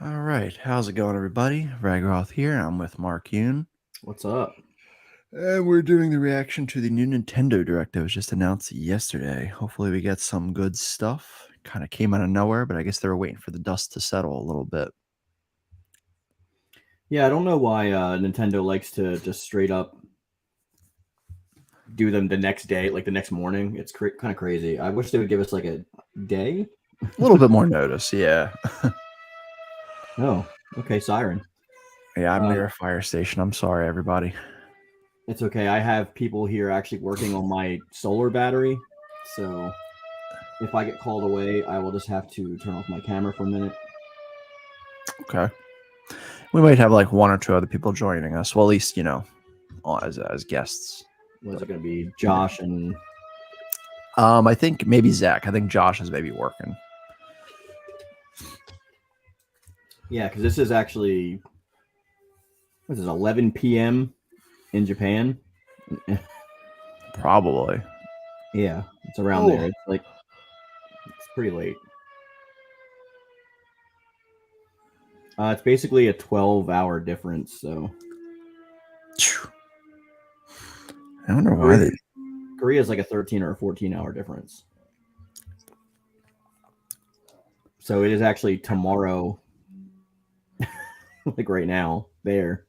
All right, how's it going, everybody? Ragroth here. I'm with Mark Yoon. What's up? And we're doing the reaction to the new Nintendo Direct that was just announced yesterday. Hopefully, we get some good stuff. Kind of came out of nowhere, but I guess they were waiting for the dust to settle a little bit. Yeah, I don't know why Nintendo likes to just straight up do them the next day, like the next morning. It's kind of crazy. I wish they would give us like a day. A little bit more notice, yeah. Oh, okay, Siren. Yeah, I'm Uh, near a fire station. I'm sorry, everybody. it's okay. I have people here actually working on my solar battery. So if I get called away, I will just have to turn off my camera for a minute. Okay. We might have like one or two other people joining us. Well, at least, as guests. Was it going to be Josh and... I think maybe Zach. I think Josh is maybe working. Yeah, because this is actually... What is this, 11 p.m. in Japan? Probably. Yeah, it's around there. It's pretty late. It's basically a 12-hour difference. So I wonder why they... Korea is like a 13 or a 14-hour difference. So it is actually tomorrow, like right now. There,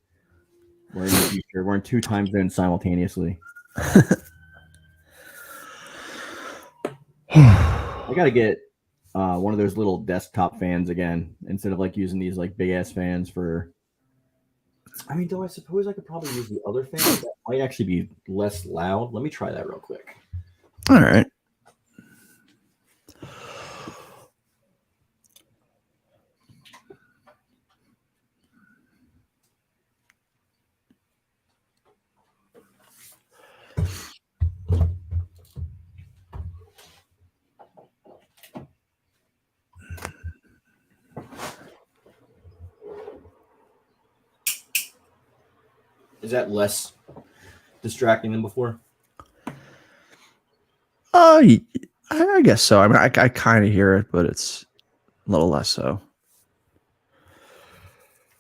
we're in the future. We're in 2 time zones simultaneously. I gotta get one of those little desktop fans again instead of like using these like big ass fans for. I mean, though I suppose I could probably use the other fan. That might actually be less loud. Let me try that real quick. All right. Is that less distracting than before? I guess so. I mean, I kind of hear it, but it's a little less so.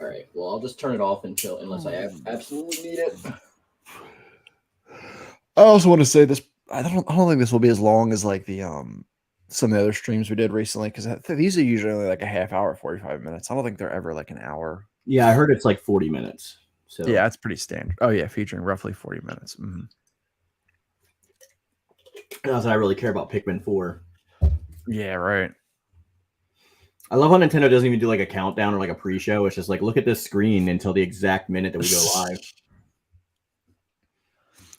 All right. Well, I'll just turn it off unless I absolutely need it. I also want to say this. I don't think this will be as long as like the some of the other streams we did recently, because these are usually only like a half hour, 45 minutes. I don't think they're ever like an hour. Yeah, I heard it's like 40 minutes. So yeah, it's pretty standard. Oh yeah, featuring roughly 40 minutes. Mm-hmm. Not that I really care about Pikmin 4. Yeah, right. I love how Nintendo doesn't even do like a countdown or like a pre-show. It's just like, look at this screen until the exact minute that we go live.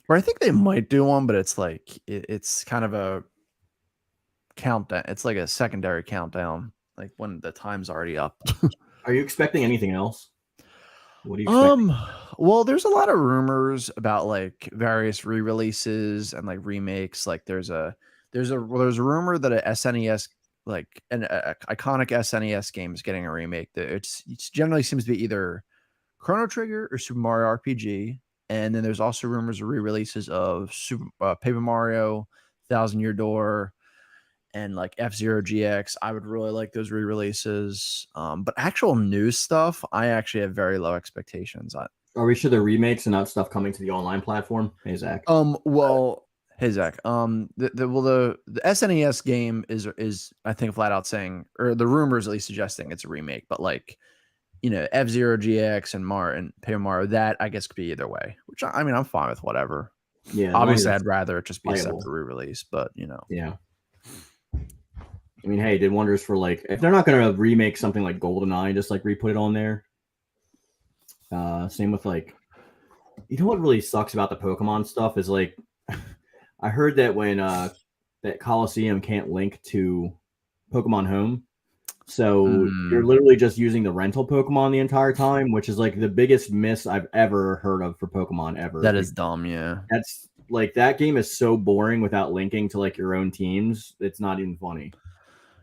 Or I think they might do one, but it's like it's kind of a countdown. It's like a secondary countdown, like when the time's already up. Are you expecting anything else? What do you expect? Well, there's a lot of rumors about like various re-releases and like remakes. Like there's a rumor that a SNES, like an iconic SNES game, is getting a remake. That it's generally seems to be either Chrono Trigger or Super Mario RPG. And then there's also rumors of re-releases of Paper Mario, Thousand Year Door, and like F-Zero GX. I would really like those re-releases. But actual new stuff, I actually have very low expectations on. Are we sure they're remakes and not stuff coming to the online platform? Hey Zach. Well, hey Zach. The SNES game is I think flat out saying, or the rumors at least suggesting it's a remake, but like, F-Zero GX and Paper Mario, that I guess could be either way, which I mean, I'm fine with whatever. Yeah. Obviously, I'd rather it just be playable. a separate re-release, but Yeah. I mean, hey, it did wonders for like, if they're not going to remake something like GoldenEye, just like re-put it on there. Same with like, you know what really sucks about the Pokemon stuff is like, I heard that when that Coliseum can't link to Pokemon Home, so you're literally just using the rental Pokemon the entire time, which is like the biggest miss I've ever heard of for Pokemon ever. That is dumb, yeah. That's like, that game is so boring without linking to like your own teams. It's not even funny.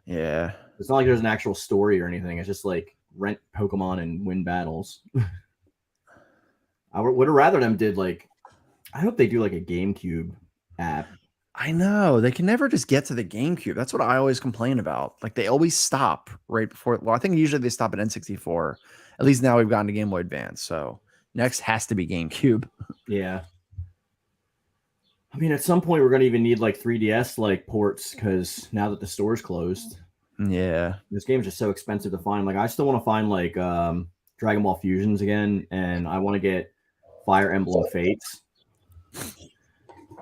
Yeah. It's not like there's an actual story or anything. It's just like rent Pokemon and win battles. I would have rather them did like, I hope they do like a GameCube app I know they can never just get to the GameCube. That's what I always complain about. Like they always stop right before. Well, I think usually they stop at N64. At least now we've gotten to Game Boy Advance. So next has to be GameCube. Yeah. I mean, at some point we're gonna even need like 3DS like ports because now that the store's closed, Yeah. this game's just so expensive to find. Like, I still want to find like Dragon Ball Fusions again, and I want to get Fire Emblem Fates.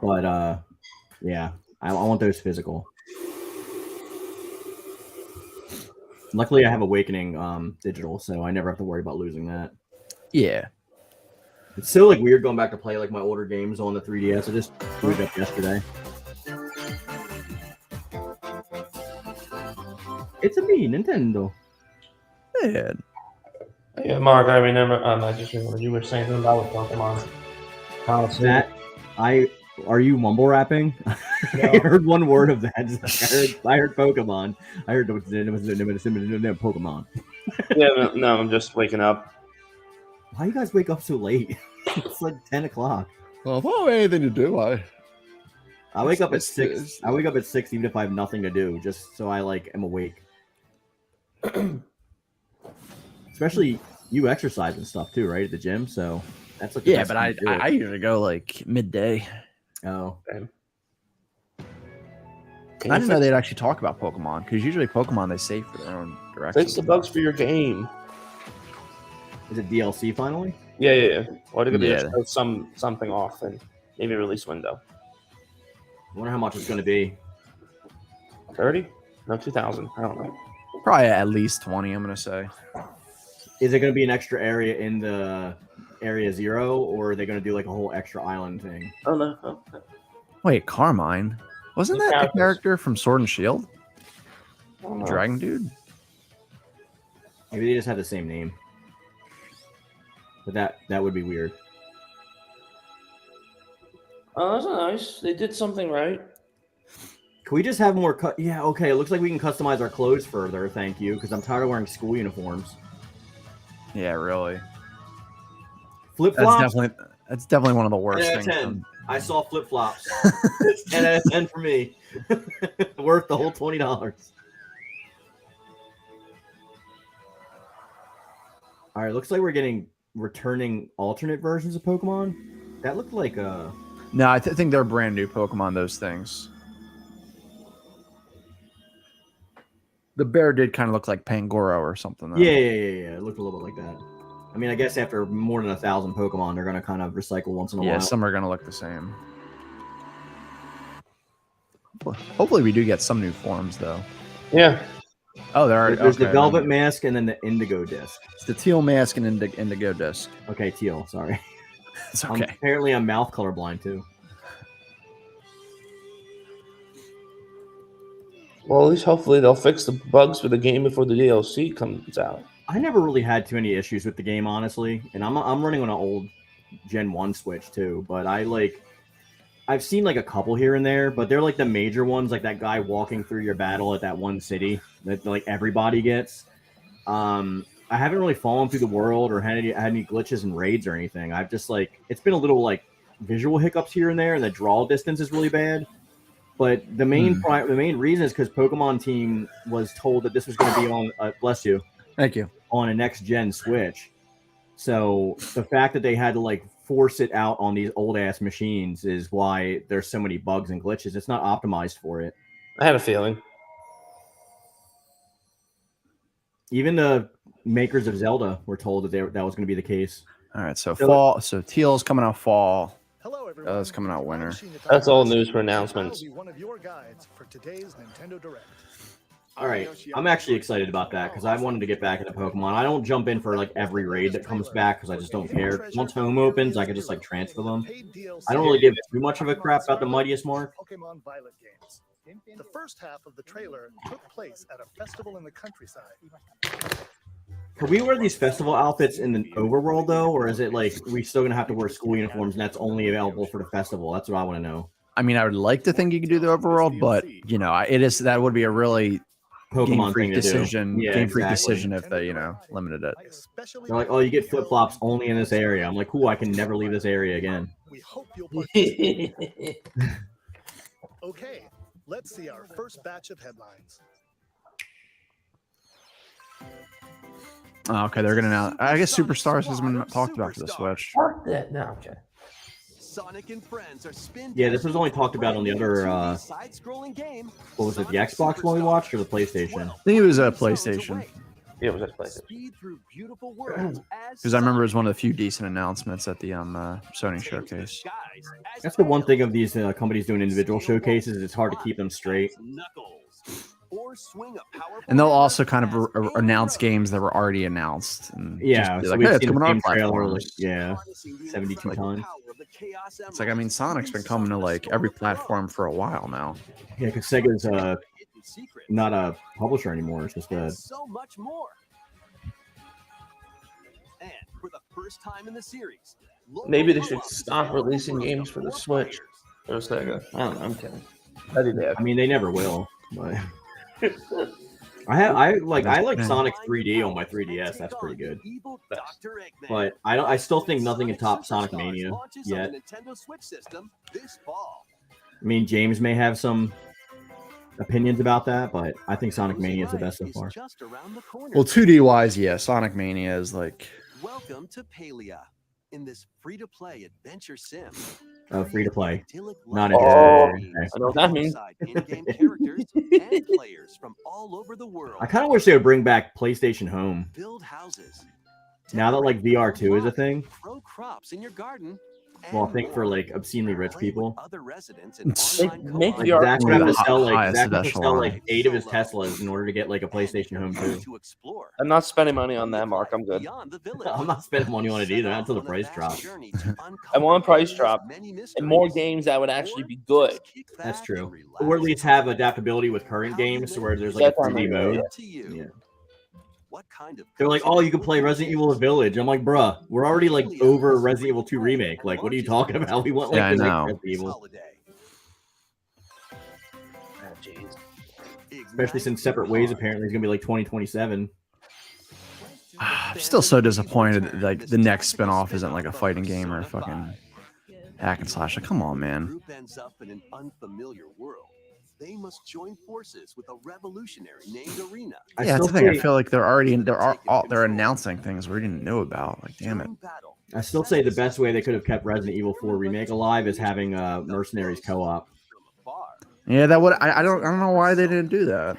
But yeah, I want those physical. Luckily, I have Awakening digital, so I never have to worry about losing that. Yeah. It's so like weird going back to play like my older games on the 3DS. I just booted up yesterday. It's a me, Nintendo. Yeah. Yeah, Mark, I remember. I just remember you were saying something about Pokemon. That are you mumble rapping? No. I heard one word of that. I heard Pokemon. I heard it was Pokemon. Yeah, no, I'm just waking up. Why you guys wake up so late? It's like 10 o'clock. Well, if I don't have anything to do, I wake up at 6. I wake up at 6 even if I have nothing to do, just so I like am awake. Especially you exercise and stuff too, right? At the gym, so that's like yeah. But I usually go like midday. Oh, I didn't know they'd actually talk about Pokemon because usually Pokemon they save for their own direction. Fix the bugs for your game. Is it DLC finally? Yeah. Or they're gonna Yeah. show something off and maybe release window. I wonder how much it's going to be. 30? No, 2,000. I don't know. Probably at least 20. I'm gonna say. Is it going to be an extra area in the Area 0, or are they going to do like a whole extra island thing? Oh no. Oh, no. Wait, Carmine wasn't The that the characters. character from Sword and Shield? I don't know. Dragon dude. Maybe they just have the same name. But that would be weird. Oh, that's nice. They did something right. Can we just have more yeah, okay. It looks like we can customize our clothes further, thank you, because I'm tired of wearing school uniforms. Yeah, really. Flip-flops? That's definitely one of the worst 10 out of things. 10. I saw flip-flops. It's 10 out of 10 for me. Worth the whole $20. All right, looks like we're getting returning alternate versions of Pokemon. That looked like No, I think they're brand new Pokemon. Those things. The bear did kind of look like Pangoro or something. Though. Yeah. It looked a little bit like that. I mean, I guess after more than 1,000 Pokemon, they're gonna kind of recycle once in a while. Yeah, some are gonna look the same. Hopefully, we do get some new forms though. Yeah. Oh, there are. There's okay, the Velvet Mask and then the Indigo Disc. It's the teal mask and indigo disc. Okay, teal. Sorry. It's okay. Apparently, I'm mouth colorblind too. Well, at least hopefully they'll fix the bugs for the game before the DLC comes out. I never really had too many issues with the game, honestly, and I'm running on an old Gen 1 Switch too. But I've seen like a couple here and there, but they're like the major ones, like that guy walking through your battle at that one city that like everybody gets. I haven't really fallen through the world or had any glitches and raids or anything. I've just like it's been a little like visual hiccups here and there, and the draw distance is really bad. But the main reason is because Pokemon Team was told that this was going to be on bless you. Thank you. On a next gen Switch. So the fact that they had to like force it out on these old ass machines is why there's so many bugs and glitches. It's not optimized for it. I had a feeling. Even the makers of Zelda were told that that was going to be the case. All right, so fall. So teal's coming out fall. Hello, everyone. It's coming out winter. That's all news for announcements. I'll be one of your guides for today's Nintendo Direct. All right, I'm actually excited about that because I wanted to get back into Pokemon. I don't jump in for like every raid that comes back because I just don't care. Once home opens, I can just like transfer them. I don't really give too much of a crap about the Mightiest Mark. Pokemon Violet games. The first half of the trailer took place at a festival in the countryside. Can we wear these festival outfits in the overworld though, or is it like we still gonna have to wear school uniforms and that's only available for the festival? That's what I want to know. I mean, I would like to think you could do the overworld, but you know, that would be a really Pokemon Game Freak thing to decision. do. Yeah, Game Freak exactly. decision if they limited it. They're like, oh, you get flip flops only in this area. I'm like, cool, I can never leave this area again. We hope you'll participate. Okay, let's see our first batch of headlines. Oh, okay, they're gonna now. I guess Superstars has been talked about for the Switch. Fuck that. No, okay. Sonic and friends are spin. Yeah, this was only talked about on the other. Side-scrolling game. What was it? The Xbox one we watched or the PlayStation? I think it was a PlayStation. Yeah, it was that place. Speed through beautiful worlds Because I remember it was one of the few decent announcements at the Sony showcase. That's the one thing of these companies doing individual showcases. It's hard to keep them straight. And they'll also kind of announce games that were already announced. And Yeah, just be so like, we've hey, it's seen the coming on same trailer, like, platforms. yeah, 72 times. It's like, I mean, Sonic's been coming to like every platform for a while now. Yeah, because Sega's not a publisher anymore. It's just a. So much more. And for the first time in the series, Maybe they should stop releasing games for the Switch or Sega. I don't know. I'm kidding. I think they have. I mean, they never will. But I like Sonic 3D on my 3DS. That's pretty good. But I still think nothing can top Sonic Mania yet. I mean, James may have some opinions about that, but I think Sonic Mania is the best so far. Well, 2D wise, yeah, Sonic Mania is like. Welcome to Palia in this free-to-play adventure sim. Free to play, not Oh, interested. I know what that means. In-game characters and players from all over the world. I kind of wish they would bring back PlayStation Home Build houses. now that like VR2 is a thing. Grow crops in your garden. Well, I think for like obscenely rich people. Other residents Make Like, VR Zach would have to the sell like highest Zach would have to sell echelon. like 8 of his Teslas in order to get like a PlayStation Home too. to explore. I'm not spending money on that, Mark. I'm good. Beyond the village. I'm not spending money on it either. Not until the price drops. I want a price drop and more games that would actually be good. That's true. Or at least have adaptability with current games, so where there's like a 3D mode. Yeah. What kind of They're like, oh, you can play Resident Evil Village. I'm like, bruh, we're already like over Resident Evil 2 remake. Like, what are you talking about? We want like Yeah, I the next know. Resident Evil, holiday. Oh, jeez. especially since Separate Ways apparently is gonna be like 2027. I'm still so disappointed that, like the next spinoff isn't like a fighting game or a fucking hack and slash. Like, come on, man. Group ends up in an unfamiliar world. They must join forces with a revolutionary named Arena. I Yeah, that's still the thing. I say- feel like they're announcing things we didn't know about. Like, damn it. During battle, I still say the best way they could have kept Resident Evil 4 remake alive is having Mercenaries co-op. from afar. Yeah, that would. I don't know why they didn't do that.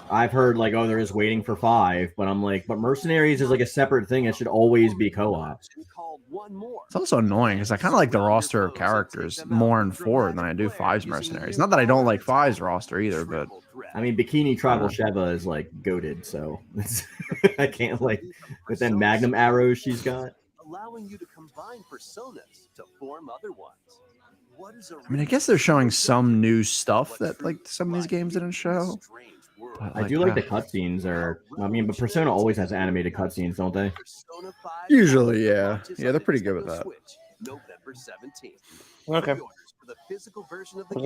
I've heard like, oh, they're just waiting for 5, but I'm like, but Mercenaries is like a separate thing. It should always be co-op. Called one more. It's also annoying because I kind of like the roster of characters more in 4 than I do 5's Mercenaries. Not that I don't like 5's roster either, but I mean, Bikini Tribal Sheva is like goated, so I can't like with them Magnum arrows she's got. Allowing you to combine personas to form other ones. What is I mean, I guess they're showing some new stuff that like some of these games didn't show. But, I do like the cutscenes. But Persona always has animated cutscenes, don't they? Usually, yeah. Yeah, they're pretty good with that. November 17th. Okay. Pre-orders for the physical version of the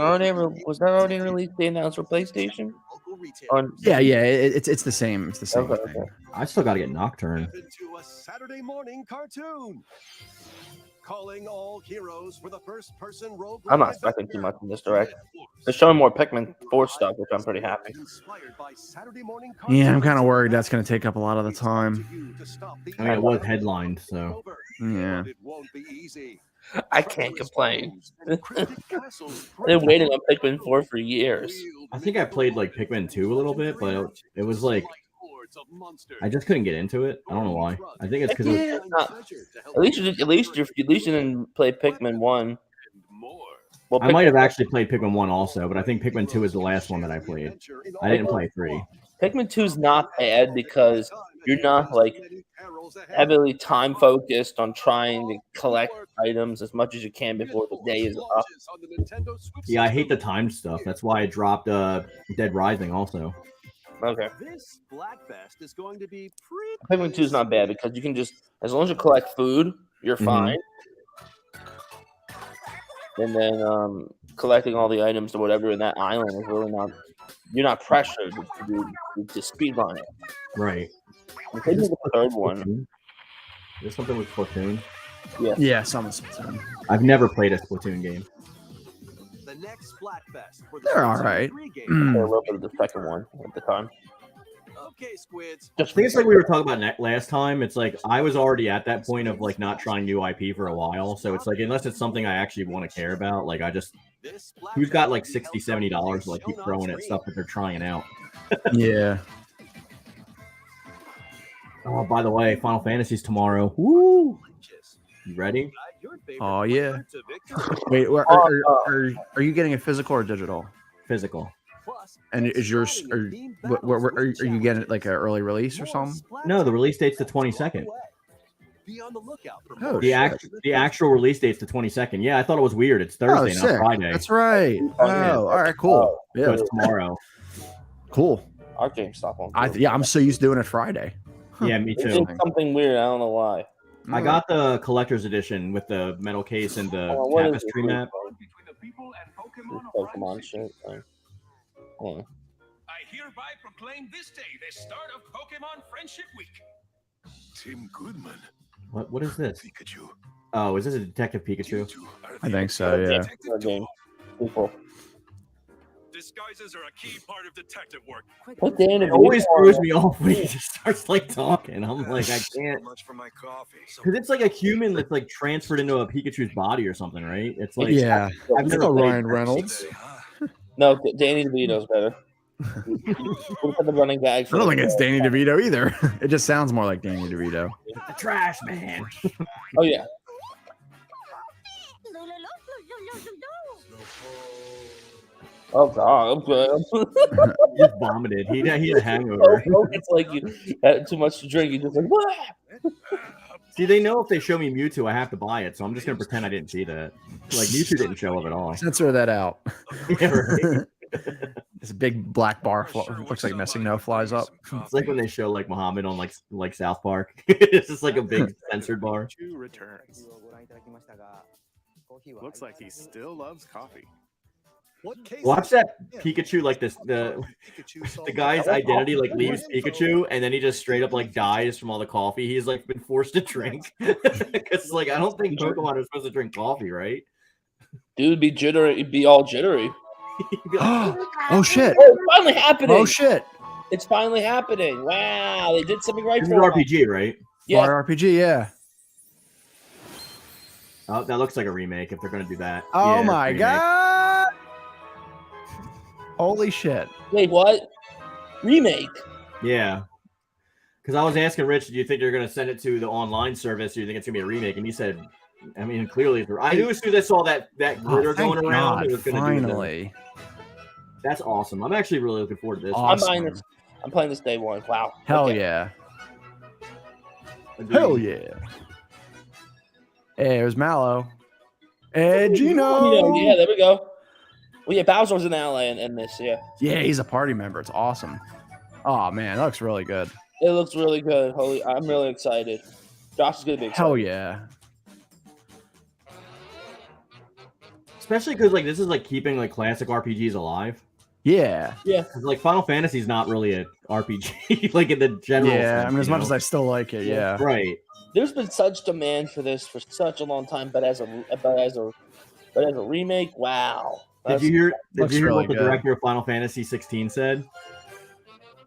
Was that already released? They announced for PlayStation? On Yeah, it's the same. It's the same Okay, thing. okay. I still got to get Nocturne. Into a Saturday morning cartoon. Calling all heroes for the first-person roguelike. I'm not expecting too much in this direct. They're showing more Pikmin 4 stuff, which I'm pretty happy. Inspired by Saturday morning Yeah, I'm kind of cartoons. worried that's going to take up a lot of the time. I mean, it was headlined, so Yeah. It won't be easy. I can't complain. They're waiting on Pikmin 4 for years. I think I played like Pikmin 2 a little bit, but it was like I just couldn't get into it. I don't know why. I think it's because Yeah, At least you didn't play Pikmin 1. Well, I might have actually played Pikmin 1 also, but I think Pikmin 2 is the last one that I played. I didn't play 3. Pikmin 2 is not bad because you're not like heavily time focused on trying to collect items as much as you can before the day is up. Yeah, I hate the timed stuff. That's why I dropped Dead Rising also. Okay. This Blackfest is going to be pretty. Pikmin 2 is not bad because you can just, as long as you collect food, you're fine. And then collecting all the items or whatever in that island is really not, you're not pressured to speedrun it. Right. Maybe the third one. There's something with Splatoon. Yeah, some Splatoon. I've never played a Splatoon game. The next Splatfest. For the They're all Splatoon right. 3 game. A little bit of the second one at the time. Okay, Squids. Just I think it's like we were talking about last time. It's like I was already at that point of like not trying new IP for a while. So it's like unless it's something I actually want to care about, like I just This who's got like Splatfest will $60, be held $70 to like keep shown on throwing at screen. stuff that they're trying out. Yeah. Oh, by the way, Final Fantasy's tomorrow. Woo! You ready? Oh yeah. To victory. Wait, are you getting a physical or digital? Physical. Plus, And is yours? exciting Are, themed battles are with you getting challenges. like an early release or More something? No, the Splatfest release date's the events 22nd. on the way. Be on the lookout for Oh, more The shit. actual release date's the 22nd. Yeah, I thought it was weird. It's Thursday, not sick. Friday. That's right. Oh, yeah. Oh, all right, cool. So Yeah, it's tomorrow. cool. Our GameStop on. I'm so used to doing it Friday. Yeah, me It's too. something weird. I don't know why. I got the collector's edition with the metal case and the Oh, what is tapestry this? map. This Pokemon shit. Thing. Yeah. I hereby proclaim this day the start of Pokemon Friendship Week. Tim Goodman. What is this? Pikachu. Oh, is this a Detective Pikachu? I think so. Yeah. Good game. People. Disguises are a key part of detective work. Put Dan It always throws me off when he just starts like talking. I'm like, I can't. Much for my coffee. Because it's like a human that's like transferred into a Pikachu's body or something, right? It's like Yeah. I've It's never not played Ryan that. Reynolds. No, Danny DeVito's better. We'll put the running gag. I don't think it's Danny DeVito either. It just sounds more like Danny DeVito. The trash man. Oh yeah. Oh god. Okay. He just vomited. He had a hangover. It's like you had too much to drink. You just like what? See, they know if they show me Mewtwo, I have to buy it, so I'm just gonna pretend I didn't see that. Like Mewtwo didn't show up at all. Censor that out. Yeah, right. This big black bar looks like missing no flies up. It's like when they show like Muhammad on like South Park. It's just like a big censored bar. Pikachu returns. Looks like he still loves coffee. What cases Watch that Yeah. Pikachu like this the Pikachu solved the guy's the identity like leaves Pikachu and then he just straight up like dies from all the coffee he's like been forced to drink. Because like I don't think Pokemon are supposed to drink coffee, right? Dude, it'd be jittery. It'd be all jittery. He'd be like, Oh shit. Oh, it's finally happening. Oh shit. It's finally happening. Wow, they did something right this is for us. RPG, right? Yeah. Water RPG, yeah. Oh, that looks like a remake if they're gonna do that. Oh Yeah, my remake. god. Holy shit. Wait, what? Remake? Yeah. Because I was asking Rich, do you think they're gonna send it to the online service or do you think it's gonna be a remake? And he said, I mean, clearly I knew as soon as I saw that glitter Oh, thank going around, God, it was gonna do finally. That's awesome. I'm actually really looking forward to this. Awesome. I'm buying this. I'm playing this day one. Wow. Hell Okay. yeah. Agreed. Hell yeah. Hey, it was Mallow. Hey, Gino. Yeah, there we go. Well, yeah, Bowser's in LA in this. Yeah, Yeah, he's a party member. It's awesome. Oh man, that looks really good. it looks really good. Holy, I'm really excited. Josh is gonna be excited. Hell yeah. Especially because like this is like keeping like classic RPGs alive. Yeah. Yeah. 'Cause, like Final Fantasy is not really a RPG, like in the general. Yeah. sense, I mean, as you much know? as I still like it, yeah. Right. There's been such demand for this for such a long time, but as a remake, wow. Did you hear? Did looks you hear really what the good. director of Final Fantasy 16 said?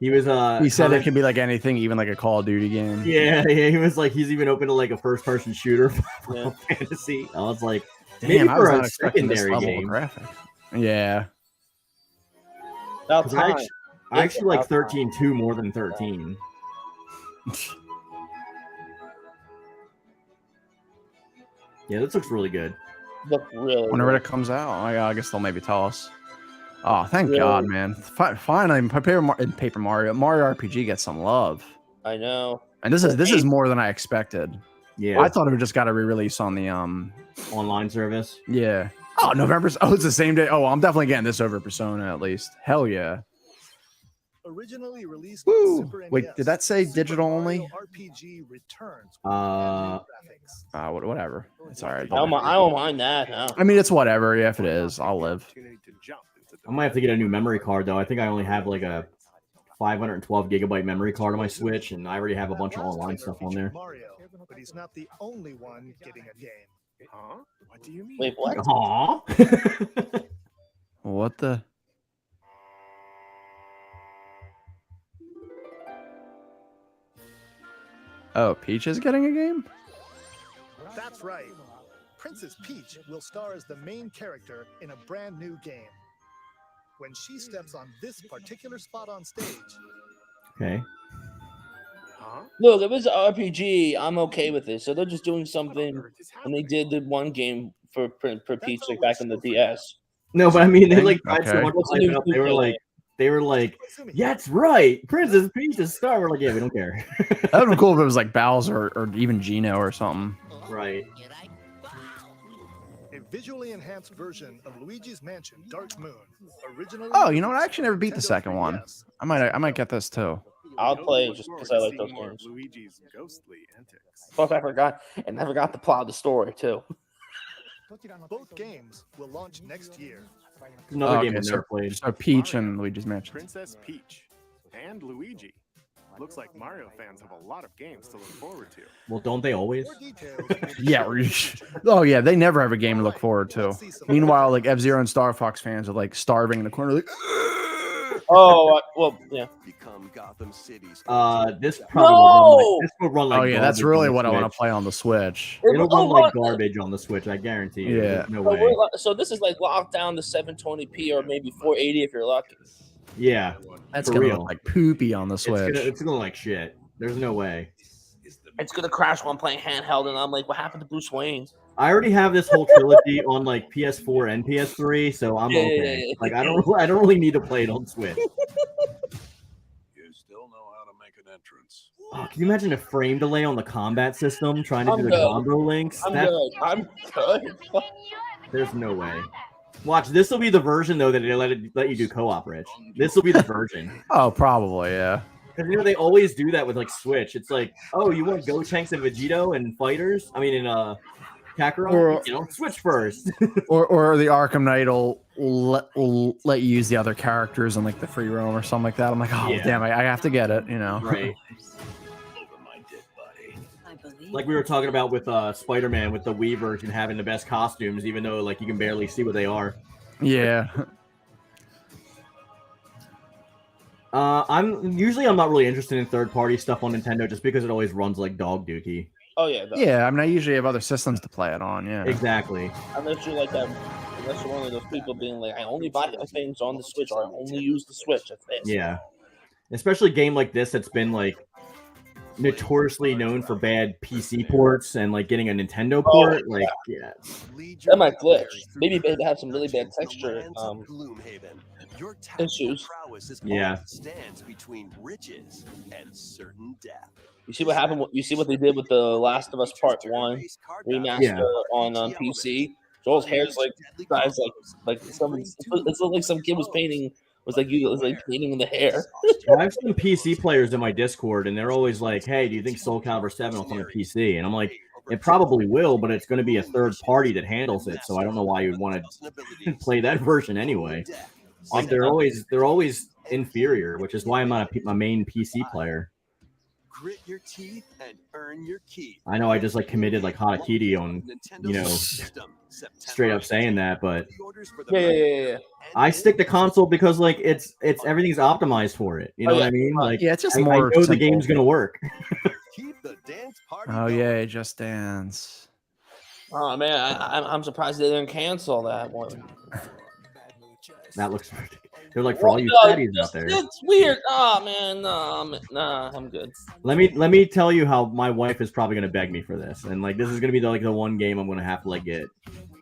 He was He said it comment- could be like anything, even like a Call of Duty game. Yeah, he was like he's even open to like a first-person shooter for Yeah. Final Fantasy. I was like, Damn, maybe I was for not a expecting this secondary level of game. graphic. Yeah. About 'Cause time. I actually like 13-2 more than 13. Yeah, this looks really good. Look really. Whenever good. it comes out, I guess they'll maybe tell us. Oh, thank Really? God, man! Finally, Paper Mario RPG gets some love, I know. and this is more than I expected. Yeah, I thought it would just got a re-release on the online service. yeah. Oh, November. Oh, it's the same day. Oh, I'm definitely getting this over Persona at least. Hell yeah. Originally released Woo! on Super Wait, NES, did that say Super digital Mario only? RPG returns with brand new graphics. Whatever. It's all right. I don't mind that. No. I mean, it's whatever. Yeah, if it is, I'll live. I might have to get a new memory card though. I think I only have like a 512 gigabyte memory card on my Switch, and I already have a bunch of Last online trailer stuff on featured there. Mario, but he's not the only one getting a game. Huh? What do you mean? Wait, what? Aww. What the? Oh, Peach is getting a game? That's right. Princess Peach will star as the main character in a brand new game. When she steps on this particular spot on stage, Okay. Huh? Look, if it's an RPG, I'm okay with it. So they're just doing something, and they did the one game for Peach like back in the DS. No, but I mean, they like tried so Okay. much to What's the hype it new up. They were like, yeah, that's right. Princess Peach is star. We're like, yeah, we don't care. That would be cool if it was like Bowser or even Gino or something. Right. a visually enhanced version of Luigi's Mansion: Dark Moon. Originally Oh, you know what? I released actually never beat the Nintendo second one. 3DS. I might get this too. I'll You play look just forward because to I like seeing those more of games. Luigi's ghostly antics. Plus, I forgot to plow the story too. Both games will launch next year. Another Oh, game okay, I've never played. So Peach and Luigi's Mansion. Princess Peach and Luigi. Looks like Mario fans have a lot of games to look forward to. Well, don't they always? More details will be Yeah. shared. Oh yeah, they never have a game to look forward to. Let's see some Meanwhile, like F-Zero and Star Fox fans are like starving in the corner, like. Oh, well, yeah. Become Gotham City's This probably will run like Oh yeah, that's garbage really on the what I want to Switch. play on the Switch. It'll run like look, garbage on the Switch, I guarantee you. Yeah. There's no so way. so this is like locked down to 720p or maybe 480 if you're lucky. Yeah, That's For gonna real. look like poopy on the Switch. it's gonna like shit. There's no way. It's gonna crash while I'm playing handheld, and I'm like, what happened to Bruce Wayne? I already have this whole trilogy on like PS4 and PS3, so I'm Yeah, okay. yeah. Like I don't really need to play it on Switch. You still know how to make an entrance. Oh, can you imagine a frame delay on the combat system trying to I'm do the good. combo links? I'm good. I'm good. There's no way. Watch, this will be the version though that they let you do co-op, Rich. This will be the version. Oh, probably, yeah. Because they always do that with like Switch. It's like, oh, you want Gotenks and Vegito and fighters? I mean, in Kakarot, Switch first. Or the Arkham Knight will let you use the other characters in like the free roam or something like that. I'm like, oh Yeah. damn, I have to get it, you know. Right. Like we were talking about with Spider-Man with the Wii version having the best costumes, even though like you can barely see what they are. Yeah. I'm not really interested in third-party stuff on Nintendo just because it always runs like dog dookie. Oh yeah. Yeah, I mean, I usually have other systems to play it on. Yeah. Exactly. Unless you're like that. Unless you're one of those people being like, I only buy things on the Switch, or I only use the Switch. That's it. Yeah. Especially a game like this that's been like notoriously known for bad PC ports and like getting a Nintendo port. Like, yeah. That might glitch. Maybe they have some really bad texture Gloomhaven. Your issues. prowess is Yeah. all that stands between riches and certain death. You see what happened? You see what they did with the Last of Us Part 1 remaster Yeah. on PC. Joel's hair's like, guys, like some. It looks like some kid was painting. Was like painting the hair. Well, I have some PC players in my Discord, and they're always like, "Hey, do you think Soul Calibur 7 will come to PC?" And I'm like, "It probably will, but it's going to be a third party that handles it, so I don't know why you'd want to play that version anyway." Like they're always inferior, which is why I'm not a main PC player. Grit your teeth and earn your keep. I know I just like committed like Harakiri on, you know, straight up saying that, but Yeah. I stick to console because like it's everything's optimized for it. You know what I mean? Like Yeah, it's just I more. know the simple. game's gonna work. Keep the dance party Oh going. yeah, Just Dance. Oh man, I'm surprised they didn't cancel that one. That looks ridiculous. They're like for all you fatties out there. It's weird. Oh man, nah, I'm good. Let me tell you how my wife is probably gonna beg me for this, and like this is gonna be the one game I'm gonna have to like get.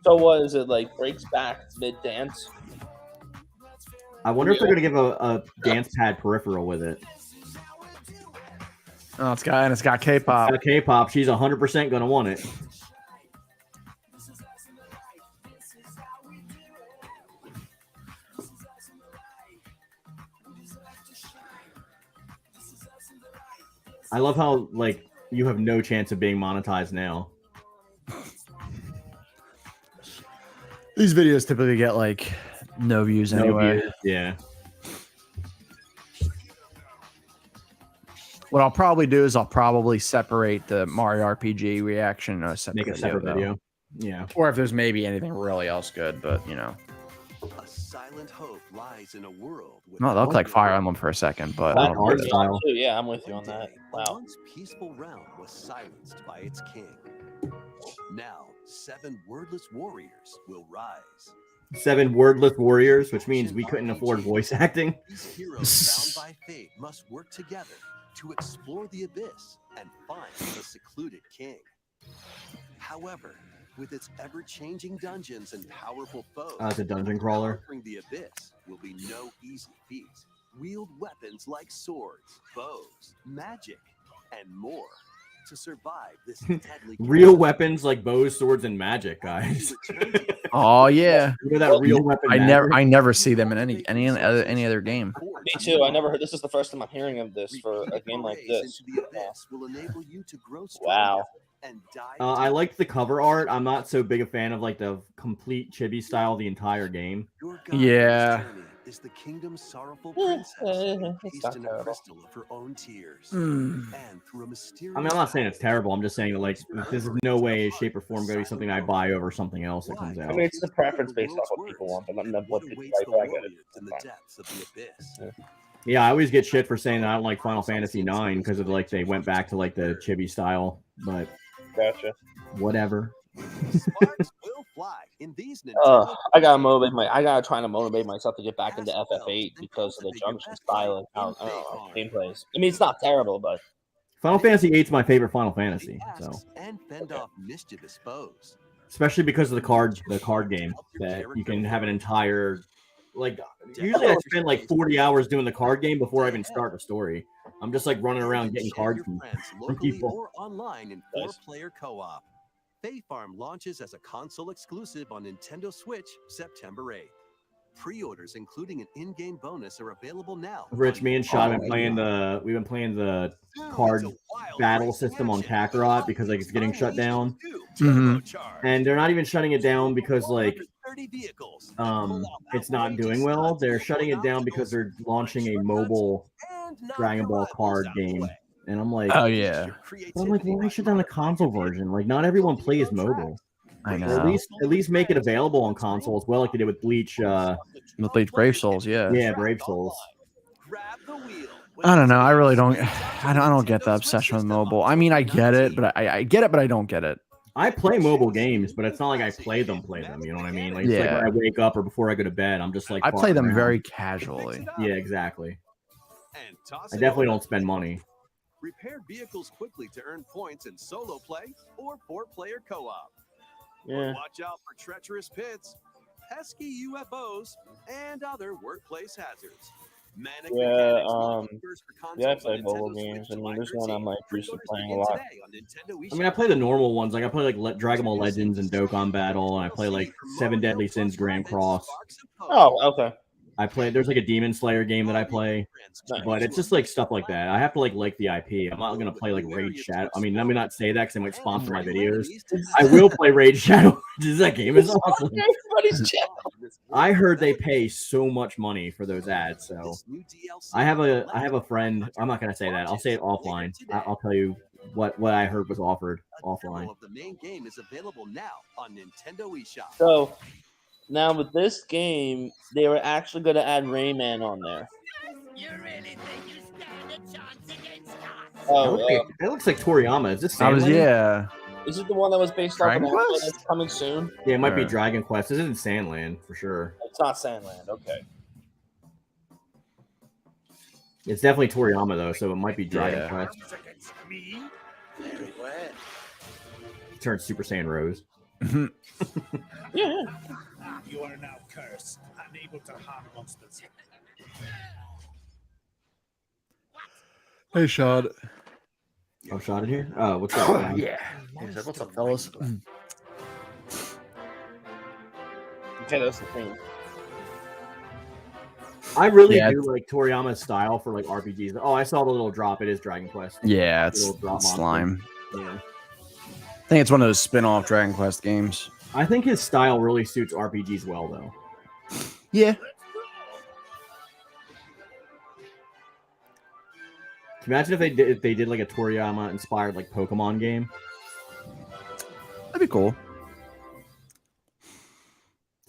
So what is it like? Breaks back mid dance. I wonder if they're gonna give a dance pad peripheral with it. Oh, it's got K-pop. K-pop, she's 100% gonna want it. I love how like you have no chance of being monetized now. These videos typically get like no views anyway. views, yeah. What I'll probably do is I'll probably separate the Mario RPG reaction and Make a separate though. video. Yeah. Or if there's maybe anything really else good, but you know. A silent silent hope lies in a world with No, that looked like Fire Emblem for a second, but I That's don't get it. style. too. Yeah, I'm with you One on that. day, the Wow. once peaceful realm was silenced by its king. Now, 7 wordless warriors will rise. 7 wordless warriors, which means we couldn't afford voice acting. These heroes bound by fate must work together to explore the abyss and find the secluded king. However, with its ever-changing dungeons and powerful foes, It's a dungeon crawler. conquering the abyss will be no easy feat. Wield weapons like swords, bows, magic, and more to survive this deadly Real weapons like bows, swords, and magic, guys. Oh yeah, You know that real weapon. I never see them in any other game. Me too. I never heard. This is the first time I'm hearing of this for a game like this. will enable you to grow Wow. and dive I liked the cover art. I'm not so big a fan of like the complete chibi style the entire game. Your guide on this Yeah. journey is the kingdom's sorrowful princess, It's not encased in a terrible. crystal of her own tears, Mm. and through a mysterious. I mean, I'm not saying it's terrible. I'm just saying that like this is no way, shape, or form going to be something I buy over something else that comes I out. mean, it's the preference based off what people want, but not what people like. I get it. in the depths of the abyss. Yeah, I always get shit for saying that I don't like Final Fantasy IX because of like they went back to like the chibi style, but Gotcha. whatever. Sparks will fly in these Nintendo I gotta try to motivate myself to get back into FF8 because of the junction style and how I don't know, gameplays. I mean, it's not terrible, but Final Fantasy VIII is my favorite Final Fantasy, so and fend off mischievous foes. especially because of the card game that you can have an entire like. Usually, I spend like 40 hours doing the card game before I even start the story. I'm just like running around getting cards Your from friends from locally people. or online in Nice. 4-player co-op. Fae Farm launches as a console exclusive on Nintendo Switch September 8th. Pre-orders, including an in-game bonus, are available now. Rich, me and Sean have Oh, been playing we've been playing the Dude, card it's a wild battle racing system on action. Kakarot because like it's getting shut down, Mhm. and they're not even shutting it down because like 130 vehicles that pull out it's not outrageous doing well. stunts They're and shutting it down because they're launching a mobile and knock Dragon your Ball rivals card out the game, way. and I'm like, Oh yeah, but I'm like, why shut down the console version? Like, not everyone plays mobile. I Or know. at least make it available on console as well, like they did with Bleach. With Bleach Brave Souls, yeah. Yeah, Brave Souls. Grab the wheel. I don't know. I really don't. I don't get the obsession with mobile. I mean, I get it, but I get it, but I don't get it. I play mobile games, but it's not like I play them. You know what I mean? Like, it's like when I wake up or before I go to bed, I'm just like I play farting them around. very casually. Yeah, exactly. And toss I it definitely over. don't spend money. Repair vehicles quickly to earn points in solo play or 4-player co-op. yeah. Watch out for treacherous pits, pesky UFOs, and other workplace hazards. Manic Yeah, mechanics will be first for yeah, I consoles play on mobile Nintendo games. Switch I mean, July there's one I'm 13th. like used to Pre-orders playing a begin lot. today on Nintendo I mean, I play the normal ones. Like I play like Dragon Ball Legends and Dokkan Battle, and I play like 7 Deadly Sins Grand Cross. Oh, okay. I play. There's like a Demon Slayer game that I play, Nice. but it's just like stuff like that. I have to like the IP. I'm not gonna play like Raid Shadow. I mean, let me not say that because they might sponsor my videos. I will play Raid Shadow. That game is awesome. Everybody's channel. I heard they pay so much money for those ads. So I have a friend. I'm not gonna say that. I'll say it offline. I'll tell you what I heard was offered offline. Of the main game is available now on Nintendo eShop. So now with this game, they were actually going to add Rayman on there. Oh, It looks like Toriyama. Is this I was Sandland? yeah. is it the one that was based off of Dragon the one Quest? that's coming soon? Yeah, it might be Or- Dragon Quest. This isn't Sandland for sure. It's not Sandland. Okay. It's definitely Toriyama though, so it might be Dragon Yeah. Quest. Me? Very well. Turns Super Saiyan Rose. Yeah. You are now cursed, unable to harm monsters. Hey, Shad. Oh, shot in here. Oh, what's up? man? Yeah. What's up, fellas? Okay, that's the thing. I really Yeah. do like Toriyama's style for like RPGs. Oh, I saw the little drop. It is Dragon Quest. Yeah, it's Little drop monster. slime. Yeah. I think it's one of those spin-off Dragon Quest games. I think his style really suits RPGs well, though. Yeah. Can you imagine if they did like a Toriyama inspired like Pokemon game? That'd be cool.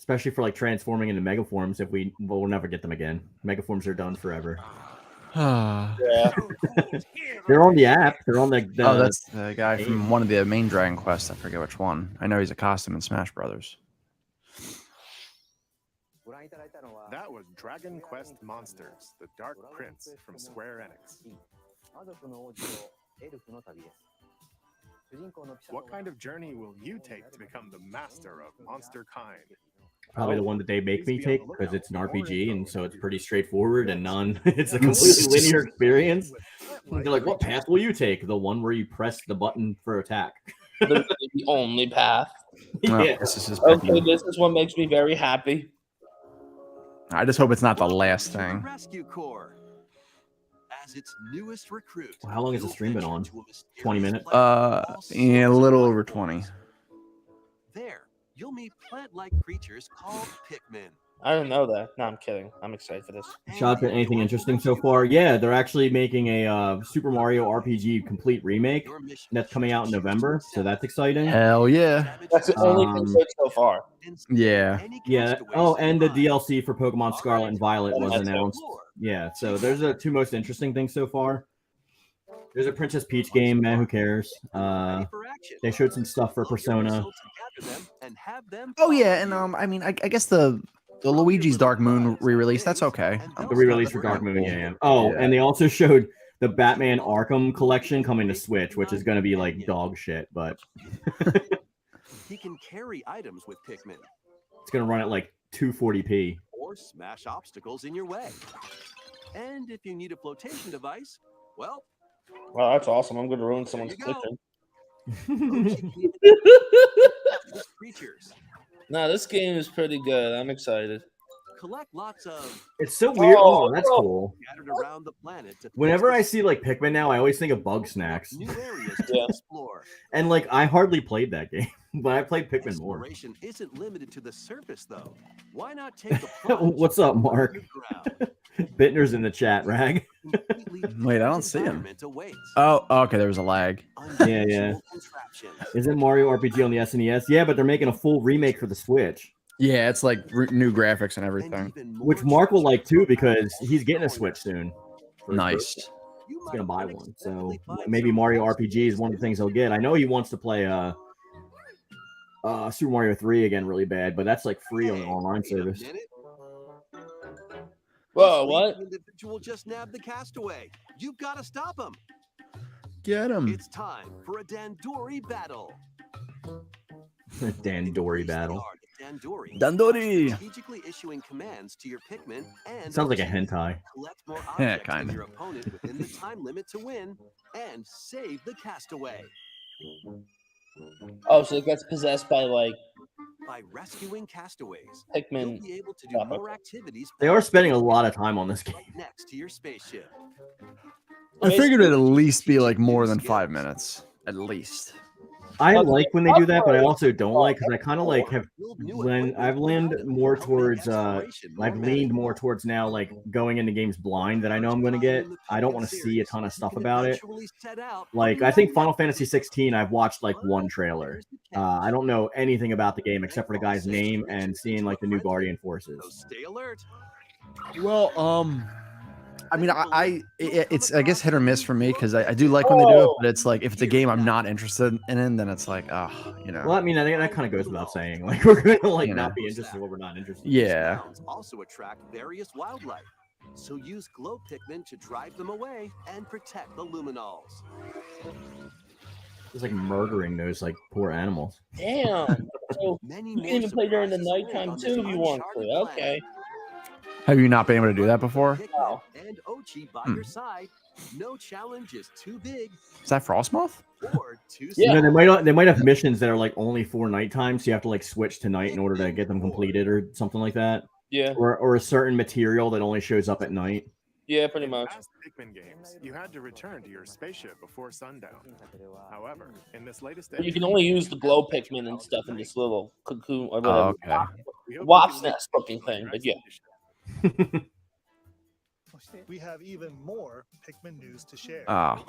especially for like transforming into megaforms. We'll never get them again. Megaforms are done forever. Yeah. They're on the app. They're on the Oh, that's the guy from one of the main Dragon Quests. I forget which one. I know he's a costume in Smash Brothers. That was Dragon Quest Monsters, the Dark Prince from Square Enix. What kind of journey will you take to become the master of monster kind? Probably the one that they make me take because it's an RPG and so it's pretty straightforward and it's a completely linear experience. They're like, what path will you take? The one where you press the button for attack. The only path. Yeah. This is Okay, this is what makes me very happy. I just hope it's not the last thing. Rescue Corps. As its newest recruit. Well, how long has the stream been on? 20 minutes? Yeah, a little over 20. There, you'll meet plant-like creatures called Pikmin. I didn't know that. No, I'm kidding. I'm excited for this. Shot at anything interesting so far? Yeah, they're actually making a Super Mario RPG complete remake that's coming out in November, so that's exciting. Hell yeah. That's the only thing good so far. Yeah. Oh, and the DLC for Pokemon Scarlet and Violet was announced. Yeah, so there's the two most interesting things so far. There's a Princess Peach game, man, who cares? They showed some stuff for Persona. Oh yeah, and I mean, I guess the Luigi's Dark Moon re-release, that's okay. The re-release for Dark Moon, yeah. Oh, and they also showed the Batman Arkham collection coming to Switch, which is going to be like dog shit, but he can carry items with Pikmin. It's going to run at like 240p. Or smash obstacles in your way. And if you need a flotation device, well... Wow, that's awesome. I'm going to ruin someone's kitchen. Creatures. No, this game is pretty good. I'm excited. Collect lots of... It's so weird. Oh, that's cool. Around the planet whenever I see like Pikmin now, I always think of Bug Snacks. New areas to explore. And like, I hardly played that game, but I played Pikmin more. Exploration isn't limited to the surface, though. Why not take a What's up, Mark? Bittner's in the chat, Rag. Wait, I don't see him. Oh, okay, there was a lag. Yeah. Isn't Mario RPG on the SNES? Yeah, but they're making a full remake for the Switch. Yeah, it's like new graphics and everything. Which Mark will like too because he's getting a Switch soon. Nice. He's gonna buy one, so maybe Mario RPG is one of the things he'll get. I know he wants to play Super Mario 3 again really bad, but that's like free on the online service. Whoa, what? Individual just nabbed the castaway. You've got to stop him. Get him. It's time for a Dandori battle. Dandori battle. Dandori. Strategically issuing commands to your Pikmin and sounds like a hentai. Collect more Yeah, objects kind than of. your opponent within the time limit to win and save the castaway. Oh, so it gets possessed by like by rescuing castaways. Pikmin. You'll be able to do more activities. They are spending a lot of time on this game. Next to your spaceship. I figured it'd at least be like more than 5 minutes. At least. I like when they do that, but I also don't like because I kind of like have when I've leaned more towards I've leaned more towards now like going into games blind that I know I'm going to get. I don't want to see a ton of stuff about it. Like I think Final Fantasy 16, I've watched like one trailer. I don't know anything about the game except for the guy's name and seeing like the new Guardian Forces. Stay alert. Well, I mean, it's I guess hit or miss for me because I do like when they do it, but it's like if it's a game I'm not interested in, then it's like, you know. Well, I mean, I think that kind of goes without saying. Like we're gonna like not be interested in what we're not interested in. Yeah. Also attract various wildlife, so use glow Pikmin to drive them away and protect the luminals. It's like murdering those like poor animals. Damn. So you can even play during the nighttime too if you want to. Okay. Have you not been able to do that before? And Ochi by your side. No challenge is too big. Is that Frostmoth? Or too small. You know, they might have missions that are like only for nighttime, so you have to like switch to night in order to get them completed or something like that. Yeah. Or a certain material that only shows up at night. Yeah, pretty much. In past Pikmin games, you had to return to your spaceship before sundown. However, in this latest you can only use the glow Pikmin and stuff in this little cocoon or whatever. Oh, okay. Wasp nest looking thing, but yeah. we have even more Pikmin news to share. Oh.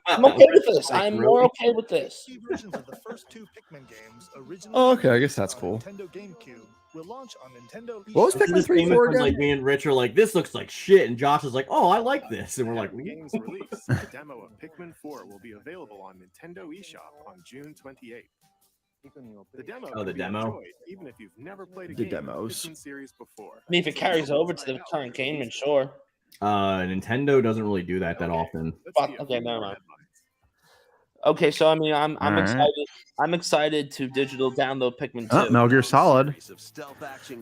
I'm okay with this. I'm more okay with this. Versions of the first 2 Pikmin games originally Oh, okay, I guess that's on cool. Nintendo GameCube will launch on Nintendo eShop. What was This Pikmin is 3 famous for when, again? like me and Rich are like, this looks like shit, and Josh is like, oh, I like this, and we're like, The game's release, a demo of Pikmin 4 will be available on Nintendo eShop on June 28th. The demo Oh, the can be demo? enjoyed even if you've never played a The game in the demos. Pikmin series before. I mean, if it carries over to the current game, then sure. Nintendo doesn't really do that often. Let's see a Okay, few never more mind. headlines. Okay, so I mean, I'm All right. excited. I'm excited to digital download Pikmin 2. Oh, Metal Gear Solid.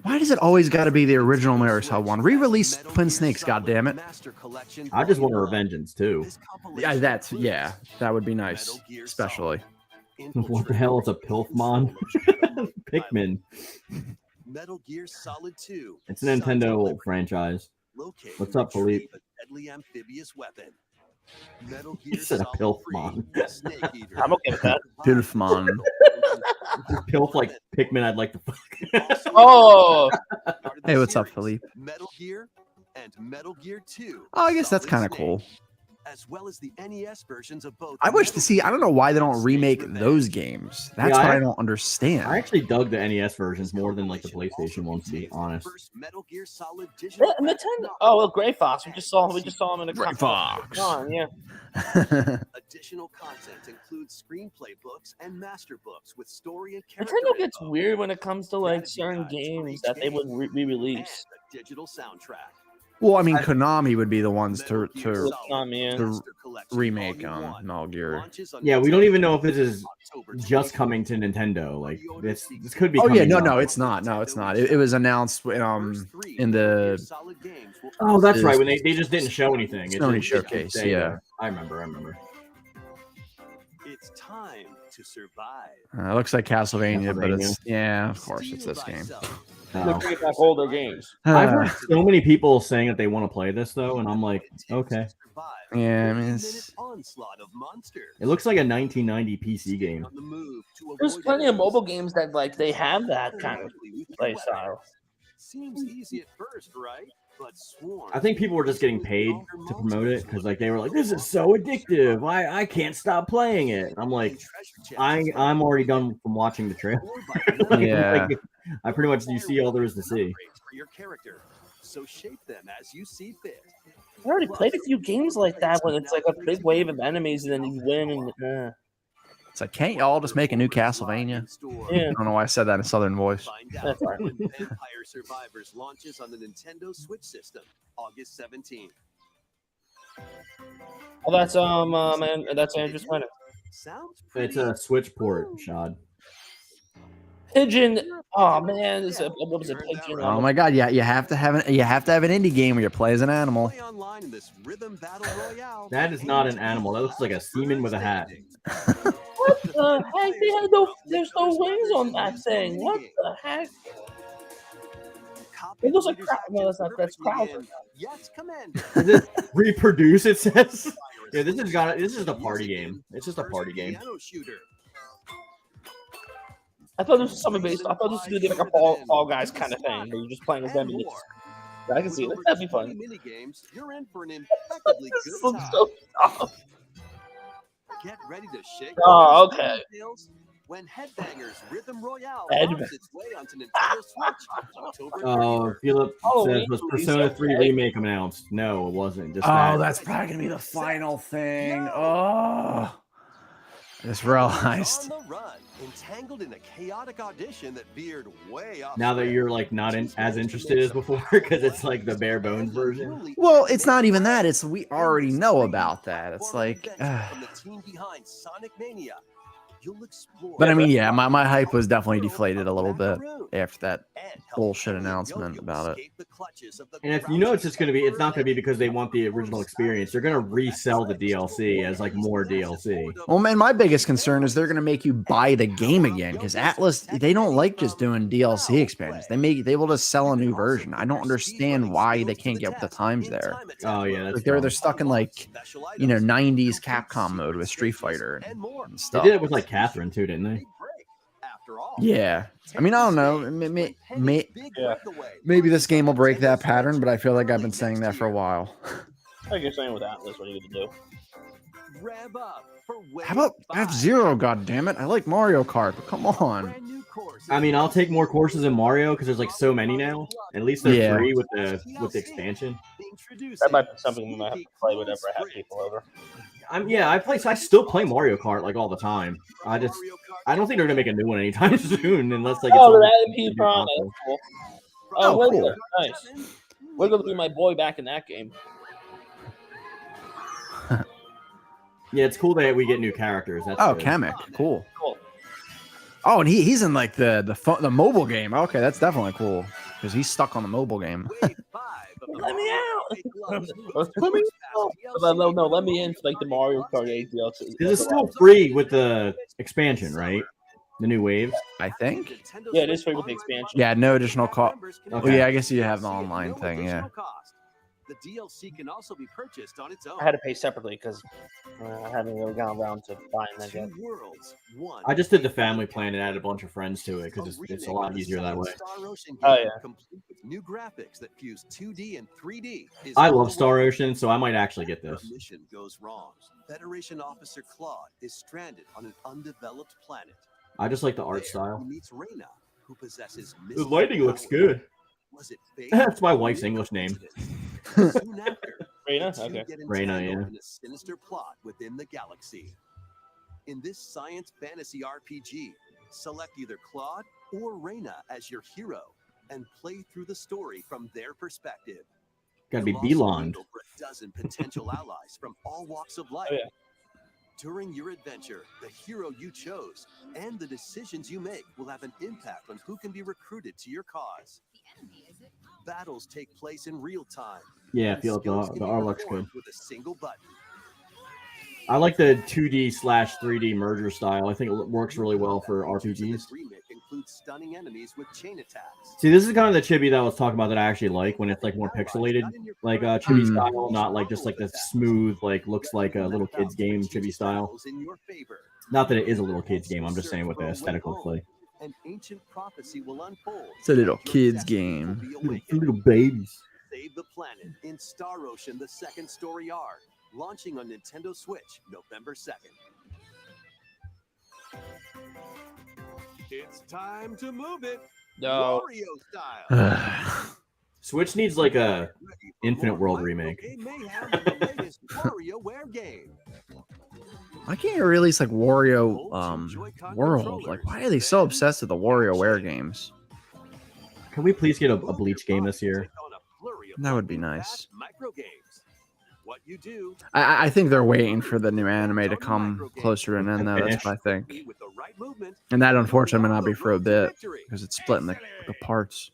Why does it always got to be the original Metal Gear Solid one? Re-release Twin Snakes, goddammit. I just want a Revengeance too. Yeah, that would be nice, especially. What the hell is a Pilfmon? Pikmin. Metal Gear Solid 2. It's a Nintendo franchise. Locate What's up, and retrieve Philippe? a deadly amphibious weapon. Metal Gear said a Solid Pilfmon. 3, Snake Eater. I'm okay with that. Pilfmon. Pilf like Pikmin I'd like to fuck. Oh, Hey, what's up, Philippe? Metal Gear and Metal Gear 2. Oh, I guess that's Solid kind of Snake, cool. As well as the NES versions of both. I wish to Metal see. I don't know Gear why they don't and remake Snake's those Revenge. games. That's Yeah, what I- I don't understand. I actually dug the NES versions more than like the PlayStation ones, to be honest. First Metal Gear Solid digital Nintendo. Oh, well, Gray Fox. We just saw him in a Gray Fox. Yeah. Additional content includes screenplay books and master books with story and character. Nintendo gets info, weird when it comes to like strategy certain guides for games each that they would game, re-release. and a digital soundtrack. Well, I mean, Konami would be the ones Metal to Gear Solid Konami, yeah. to Master Collection remake Volume 1 Metal Gear. launches on Yeah, we don't Nintendo even know if this is October just 24th. coming to Nintendo. Like this could be. Oh yeah, coming no, out. no, it's not. No, it's not. It was announced First 3 in Metal Gear the Solid games will Oh, that's Is- right. When they just didn't show anything. It Sony just- showcase, they, yeah. I remember. It's time to survive. it looks like Castlevania, but it's of course it's Steal this game. thyself. Oh. Bring back older games. I've heard so many people saying that they want to play this though, and I'm like, okay. Yeah, I mean, 30-minute it's- onslaught of monsters. It looks like a 1990 PC game. On the move to There's avoid plenty of enemies. mobile games that like they have that kind of play style. Seems easy at first, right? But Swarm. I think people were just getting paid to promote it because like they were like, this is so addictive. I can't stop playing it. I'm like, I'm already done from watching the trailer. Yeah. Like, I pretty much you see all there is to see. For your character. So shape them as you see fit. I already played a few games like that when it's like a big wave of enemies and then you win and It's like, can't y'all just make a new Castlevania? yeah. I don't know why I said that in a southern voice. Find out That's all right. when Vampire Survivors launches on the Nintendo Switch system, August 17th. Oh, that's man, that's Andrew's winner. Sounds It's pretty. a Switch port, Shad. Pigeon. Oh man, what was it? Pigeon. Oh my god, yeah, you have to have an indie game where you play as an animal. Play online in this rhythm battle royale. That is not an animal. That looks like a seaman with a hat. What the heck? There's no wings on that thing. What the heck? It looks like crap. No, that's Krauser. Yes, Commander. Is it reproduce? It says. Yeah, this is a party game. It's just a party game. Piano shooter. I thought this was something based. I thought this was gonna be like a Fall Guys kind of thing, where you're just playing as them. And I can see it. That'd be fun. Mini games, you're in for an impeccably This good looks time. so tough. Get ready to shake. Oh, those okay. tails when Headbangers Rhythm Royale Headbang. launches its way onto Nintendo Switch October 31st. Philip Halloween says, was release, Persona 3 okay. remake announced? No, it wasn't. Just Oh, that. that's probably gonna be the final thing. Oh, I just realized. On the run, entangled in a chaotic audition that veered way off. Now that script. you're like not as interested as before because it's like the bare bones version. Well, it's not even that. It's we already know about that. It's like, from the team behind Sonic Mania, you'll explore. but I mean, yeah, my hype was definitely deflated a little bit after that bullshit announcement about it. And if you know it's just it's not gonna be because they want the original experience. They're gonna resell the DLC as like more DLC. Well, man, my biggest concern is they're gonna make you buy the game again because Atlas they don't like just doing DLC expansions. They will just sell a new version. I don't understand why they can't get with the times there. Oh yeah, that's Like they're stuck in like 90s Capcom mode with Street Fighter and They stuff. did it with like Catherine too, didn't they? after all. Yeah. I mean, I don't know. Maybe this game will break that pattern, but I feel like I've been saying that for a while. Like you're saying with Atlas, what are you gonna do? Rev up for How about F-Zero? God damn it! I like Mario Kart, but come on. I mean, I'll take more courses in Mario because there's like so many now. At least they're free with the expansion. That might be something we might have to play whenever I have people over. I still play Mario Kart like all the time. I don't think they're gonna make a new one anytime soon unless like. Oh, that P Prime. Cool. Oh, Oh, Wiggler, cool. nice. Wiggler to be my boy back in that game. Yeah, it's cool that we get new characters. That's good. Kamek, cool. Cool. Oh, and he's in like the mobile game. Okay, that's definitely cool because he's stuck on the mobile game. Let me out. Let me out. No, let me in for like the Mario Kart 8 DLC. Because it's still free with the expansion, right? The new waves. I think. Yeah, it is free with the expansion. Yeah, no additional cost. Okay. Well, yeah, I guess you have the online thing. Yeah. The DLC can also be purchased on its own. I had to pay separately because I haven't really gone around to buying that yet. I just did the family plan and added a bunch of friends to it because it's a lot easier that way. Oh yeah. New graphics that fuse 2D and 3D. I love Star Ocean, so I might actually get this. Mission goes wrong. Federation Officer Claude is stranded on an undeveloped planet. I just like the art style. He meets Reyna, who possesses The lighting looks good. Was it fate? That's my wife's English name. Soon after, Reyna? the two Okay. get Reyna, entangled yeah. in a sinister plot within the galaxy. In this science fantasy RPG, select either Claude or Reyna as your hero and play through the story from their perspective. Gotta be You'll also Beeline. mingle for a dozen potential allies from all walks of life. Oh, yeah. During your adventure, the hero you chose and the decisions you make will have an impact on who can be recruited to your cause. Battles take place in real time. Yeah, I and feel skills like can the be art looks performed good. with a single button. I like the 2D/3D merger style. I think it works really well for Features in RPGs. this remake include stunning enemies with chain attacks. See, this is kind of the chibi that I was talking about that I actually like when it's like more pixelated, like chibi style, not like just like the smooth, like looks like a little kid's game chibi style. In your favor. Not that it is a little kid's game. I'm just saying what the aesthetic looks like. An ancient prophecy will unfold. It's a little Your kid's destiny game. will be awakened. Little babies. Save the planet in Star Ocean: The Second Story R, launching on Nintendo Switch November 2nd. It's time to move it. No. Wario style. Switch needs like a Ready for Infinite more World micro remake. game mayhem with the latest WarioWare game. Why can't you release like Wario World? Like, why are they so obsessed with the WarioWare games? Can we please get a Bleach game this year? That would be nice. Micro games. What you do I think they're waiting for the new anime to come closer to an end. Though that's what I think, with the right movement. and that unfortunately may not be for a bit because it's splitting the parts.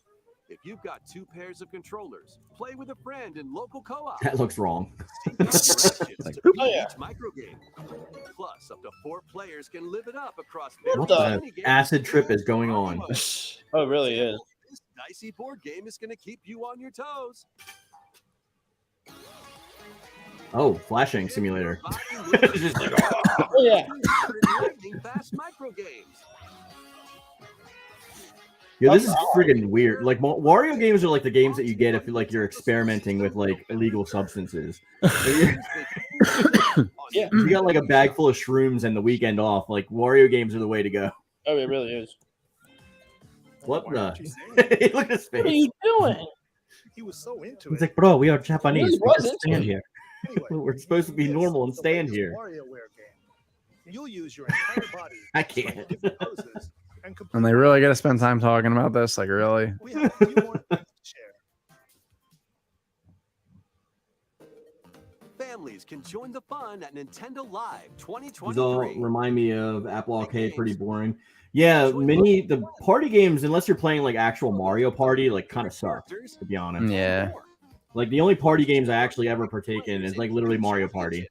If you've got two pairs of controllers, play with a friend in local co-op. That looks wrong. Like, Oh, yeah. Each micro game. Plus, up to 4 players can live it up across What various the minigames. acid trip is going on? Oh, it really is. This dicey board game is going to keep you on your toes. Oh, flashing simulator. Just like, Oh, yeah. Fast micro games. yeah, this is friggin' weird. Like Wario games are like the games that you get if you're experimenting with like illegal substances. Yeah. You got like a bag full of shrooms and the weekend off. Like Wario games are the way to go. Oh, it really is. What Why did you say the? Look at his What are face. you doing? He was so into He's it. like, bro, we are Japanese. Really We can wasn't. stand here. Anyway, We're supposed to be this normal and is the stand latest here. WarioWare game. You'll use your entire body I to try can't. different poses and complete And they really got to spend time talking about this. Like, really? We have a few more things to share. Families can join the fun at Nintendo Live These all 2023. remind me of Apple Arcade. Pretty boring. Yeah, the party games, unless you're playing like actual Mario Party, like kind of suck. To be honest. Yeah. Like the only party games I actually ever partake in is like literally Mario Party.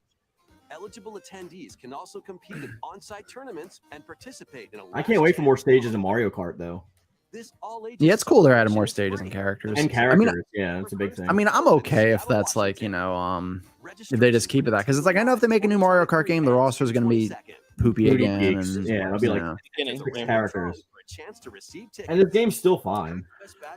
Eligible attendees can also compete in on-site tournaments and participate in a I can't wait for more stages in Mario Kart though. This all-ages Yeah, it's cool they're adding more competition is stages and free. characters. And characters, yeah, that's a big thing. I mean, I'm okay if that's like, if they just keep it that. Because it's like, I know if they make a new Mario Kart game, the roster is going to be poopy Booty again. geeks. And, Yeah, it'll be you like know. Beginning. characters. chance to receive tickets. And this game's still fine.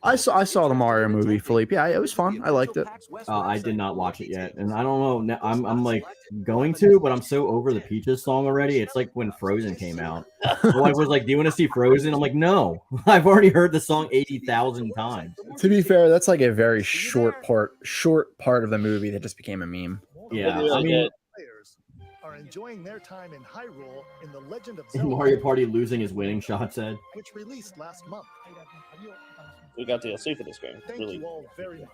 I saw the Mario movie, Philippe. Yeah, it was fun. I liked it. I did not watch it yet, and I don't know. I'm like going to, but I'm so over the Peaches song already. It's like when Frozen came out. My wife was like, "Do you want to see Frozen?" I'm like, "No, I've already heard the song 80,000 times." To be fair, that's like a very short part of the movie that just became a meme. Yeah, Really I mean, Players are enjoying their time in Hyrule in The Legend of in Zelda, Mario Party losing his winning shot said. which released last month. We got DLC for this game. Thank Really. you all very much.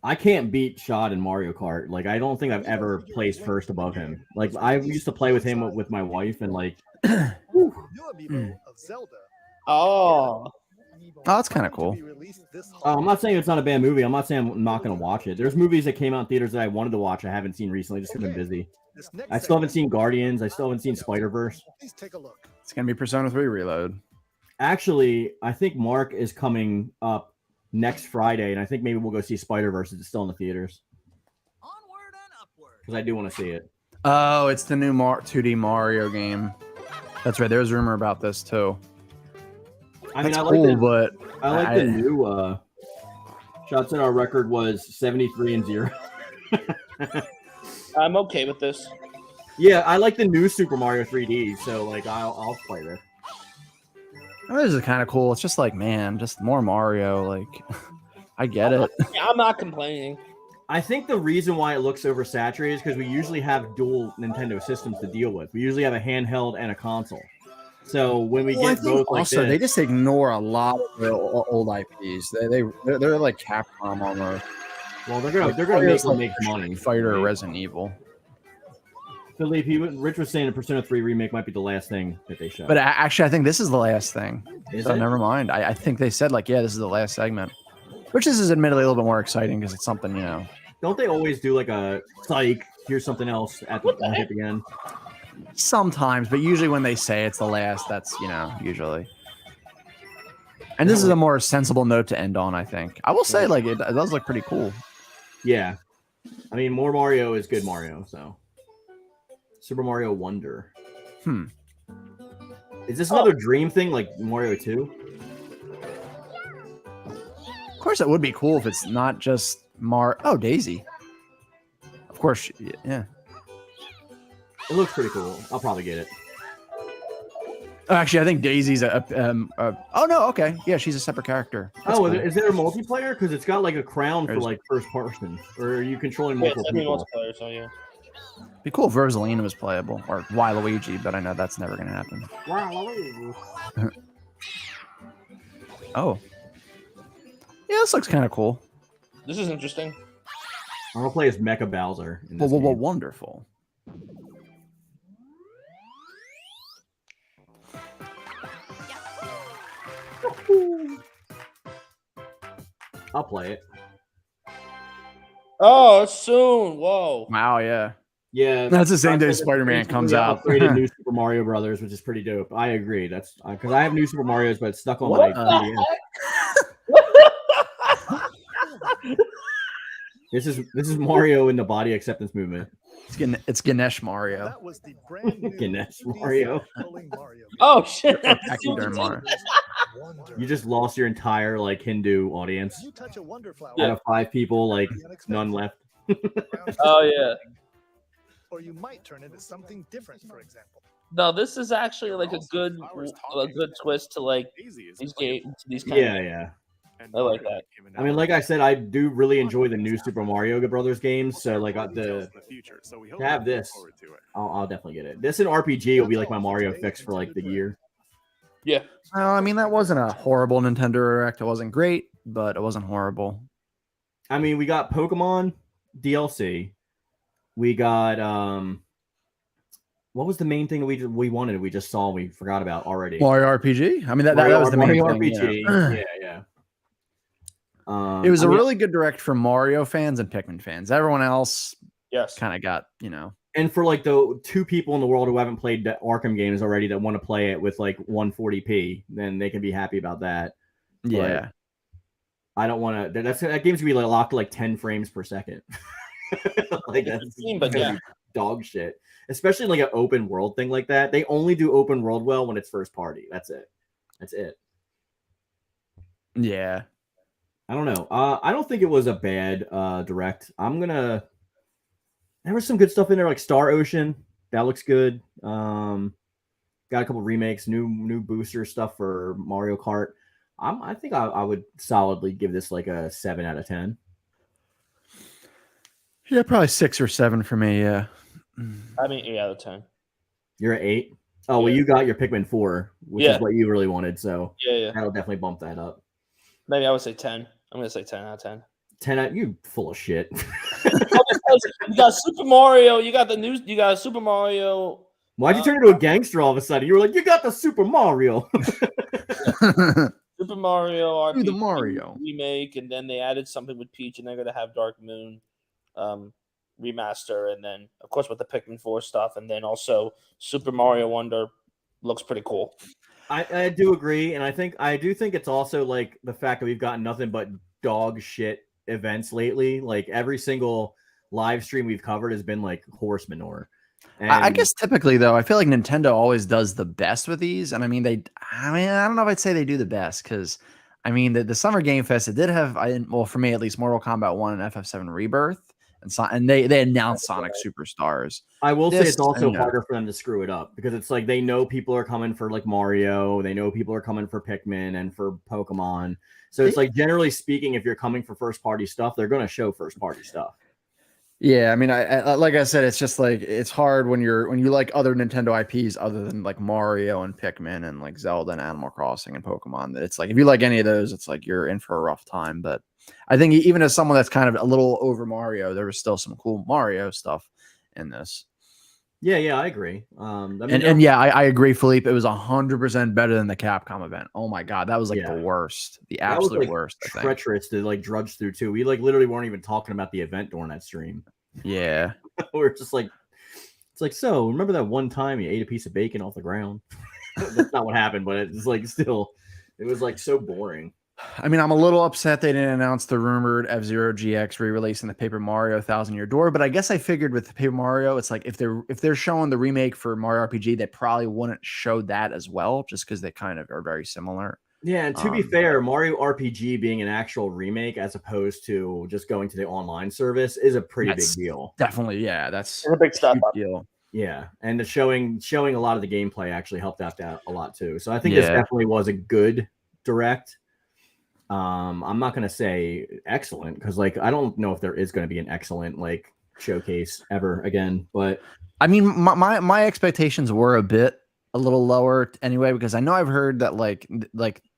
I can't beat Shot in Mario Kart. Like, I don't think I've ever placed first above him. Like, I used to play with him with my wife, and like, New amiibo of Zelda. Oh. That's kind of cool. To be released this I'm not saying it's not a bad movie. I'm not saying I'm not going to watch it. There's movies that came out in theaters that I wanted to watch. I haven't seen recently just because I've been busy. This next I still haven't segment- seen Guardians. I still haven't seen Spider-Verse. Please take a look. It's gonna be Persona 3 Reload. Actually, I think Mark is coming up next Friday, and I think maybe we'll go see Spider-Verse. It's still in the theaters Onward and upward. because I do want to see it. Oh, it's the new 2D Mario game. That's right. There's rumor about this too. I mean, That's I like cool, the, but I like the new shots in our record was 73-0. I'm okay with this. Yeah, I like the new Super Mario 3D, so like I'll play this. this is kind of cool. It's just like, man, just more Mario. Like, I get it. Yeah, I'm not complaining. I think the reason why it looks oversaturated is because we usually have dual Nintendo systems to deal with. We usually have a handheld and a console. So when we Well, I get think both like also, this, they just ignore a lot of their old IPs. They're like Capcom almost. well, they're gonna make money. Fighter or Resident Evil. Philippe, Rich was saying the Persona 3 remake might be the last thing that they show. But actually, I think this is the last thing. Is So it? never mind. I think they said like, yeah, this is the last segment. Which this is admittedly a little bit more exciting because it's something, you know. Don't they always do like a psych? Here's something else at the end. Sometimes, but usually when they say it's the last, that's, you know, usually. And this is a more sensible note to end on, I think. I will say, like, it does look pretty cool. Yeah, I mean, more Mario is good Mario. So, Super Mario Wonder. Is this another dream thing like Mario 2? Of course, it would be cool if it's not just Oh, Daisy. Of course, yeah. It looks pretty cool. I'll probably get it. Oh, actually, I think Daisy's oh no, okay, yeah, she's a separate character. That's cool. Is there a multiplayer? Because it's got like a crown for There's- like first person, or are you controlling Yeah, it's multiple definitely people? multiplayer, so yeah. Be cool if Rosalina was playable or Waluigi, but I know that's never gonna happen. Oh, yeah, this looks kind of cool. This is interesting. I'm gonna play as Mecha Bowser. In Well, this game. wonderful. I'll play it. Oh, it's soon. Whoa. Wow, yeah. Yeah, That's the same day that's Spider-Man basically comes the out. Upgraded new Super Mario Brothers, which is pretty dope. I agree. That's because I have new Super Mario's, but it's stuck on What my the 3DS. This is Mario in the body acceptance movement. It's Ganesh Mario. That was the brand new Ganesh 2D Mario. scrolling Mario game. Oh, shit. Pachyderm Mario. Wonder. You just lost your entire like Hindu audience. You touch a wonder flower. Out of 5 people, like The unexpected. none left. Oh, yeah. Or you might turn into something different, for example. No, this is actually like a good twist to like Daisy is these playable, games, these kind Yeah, of. yeah. and I like Mario that. came I mean, like I said, I do really enjoy the new Super Mario Brothers games. So like details in the future, so we hope to have you look this. forward to it. I'll definitely get it. This and RPG will be like my Mario fix for like the year. Yeah. Well, I mean, that wasn't a horrible Nintendo Direct. It wasn't great, but it wasn't horrible. I mean, we got Pokemon DLC. We got what was the main thing we wanted? We just saw. We forgot about already. Mario RPG. I mean, that was the main Mario thing. RPG. Yeah. Yeah. It was I a mean, really good Direct for Mario fans and Pikmin fans. Everyone else Yes. kind of got, you know. and for like the 2 people in the world who haven't played the Arkham games already that want to play it with like 140p, then they can be happy about that. Yeah. I don't want to. That game's gonna be like locked to like 10 frames per second. Like that's But yeah. dog shit. especially like an open world thing like that. They only do open world well when it's first party. That's it. Yeah. I don't know. I don't think it was a bad direct. There was some good stuff in there, like Star Ocean. That looks good. Got a couple remakes, new booster stuff for Mario Kart. I think I would solidly give this like a 7 out of 10. Yeah, probably 6 or 7 for me. Yeah. I mean, 8 out of 10. You're at 8. Oh, well, Yeah. you got your Pikmin 4, which is what you really wanted. So yeah, that'll definitely bump that up. Maybe I would say 10. I'm gonna say 10 out of 10. 10 out. You full of shit. You got Super Mario. You got You got Super Mario. Why'd you turn into a gangster all of a sudden? You were like, you got the Super Mario. Super Mario RPG the Mario remake, and then they added something with Peach, and they're gonna have Dark Moon remaster, and then of course with the Pikmin 4 stuff, and then also Super Mario Wonder looks pretty cool. I do agree, and I do think it's also like the fact that we've gotten nothing but dog shit events lately. Like every single live stream we've covered has been like horse manure. And I guess typically though, I feel like Nintendo always does the best with these, and I mean I don't know if I'd say they do the best because I mean the Summer Game Fest it did have for me at least Mortal Kombat 1 and FF7 Rebirth and they announced Sonic Superstars. I will say it's also harder for them to screw it up because it's like they know people are coming for like Mario, they know people are coming for Pikmin and for Pokemon. So it's like generally speaking, if you're coming for first party stuff, they're going to show first party stuff. Yeah, I mean, I like I said, it's just like it's hard when you like other Nintendo IPs other than like Mario and Pikmin and like Zelda and Animal Crossing and Pokemon. That it's like if you like any of those, it's like you're in for a rough time. But I think even as someone that's kind of a little over Mario, there was still some cool Mario stuff in this. Yeah, I agree. I agree, Philippe. It was 100% better than the Capcom event. Oh my god, that was like the worst, the absolute worst. Treacherous to like drudge through too. We like literally weren't even talking about the event during that stream. Yeah, we're just like, it's like, so remember that one time you ate a piece of bacon off the ground? That's not what happened, but it's like still, it was like so boring. I mean, I'm a little upset they didn't announce the rumored F-Zero GX re-release in the Paper Mario 1000-Year Door, but I guess I figured with the Paper Mario, it's like if they're showing the remake for Mario RPG, they probably wouldn't show that as well, just because they kind of are very similar. Yeah, and to be fair, Mario RPG being an actual remake as opposed to just going to the online service is a pretty big deal. Definitely, yeah, that's a big step up. Deal. Yeah, and the showing a lot of the gameplay actually helped out that a lot too. So I think this definitely was a good direct. I'm not gonna say excellent because like I don't know if there is going to be an excellent like showcase ever again. But I mean, my expectations were a little lower anyway because I know I've heard that like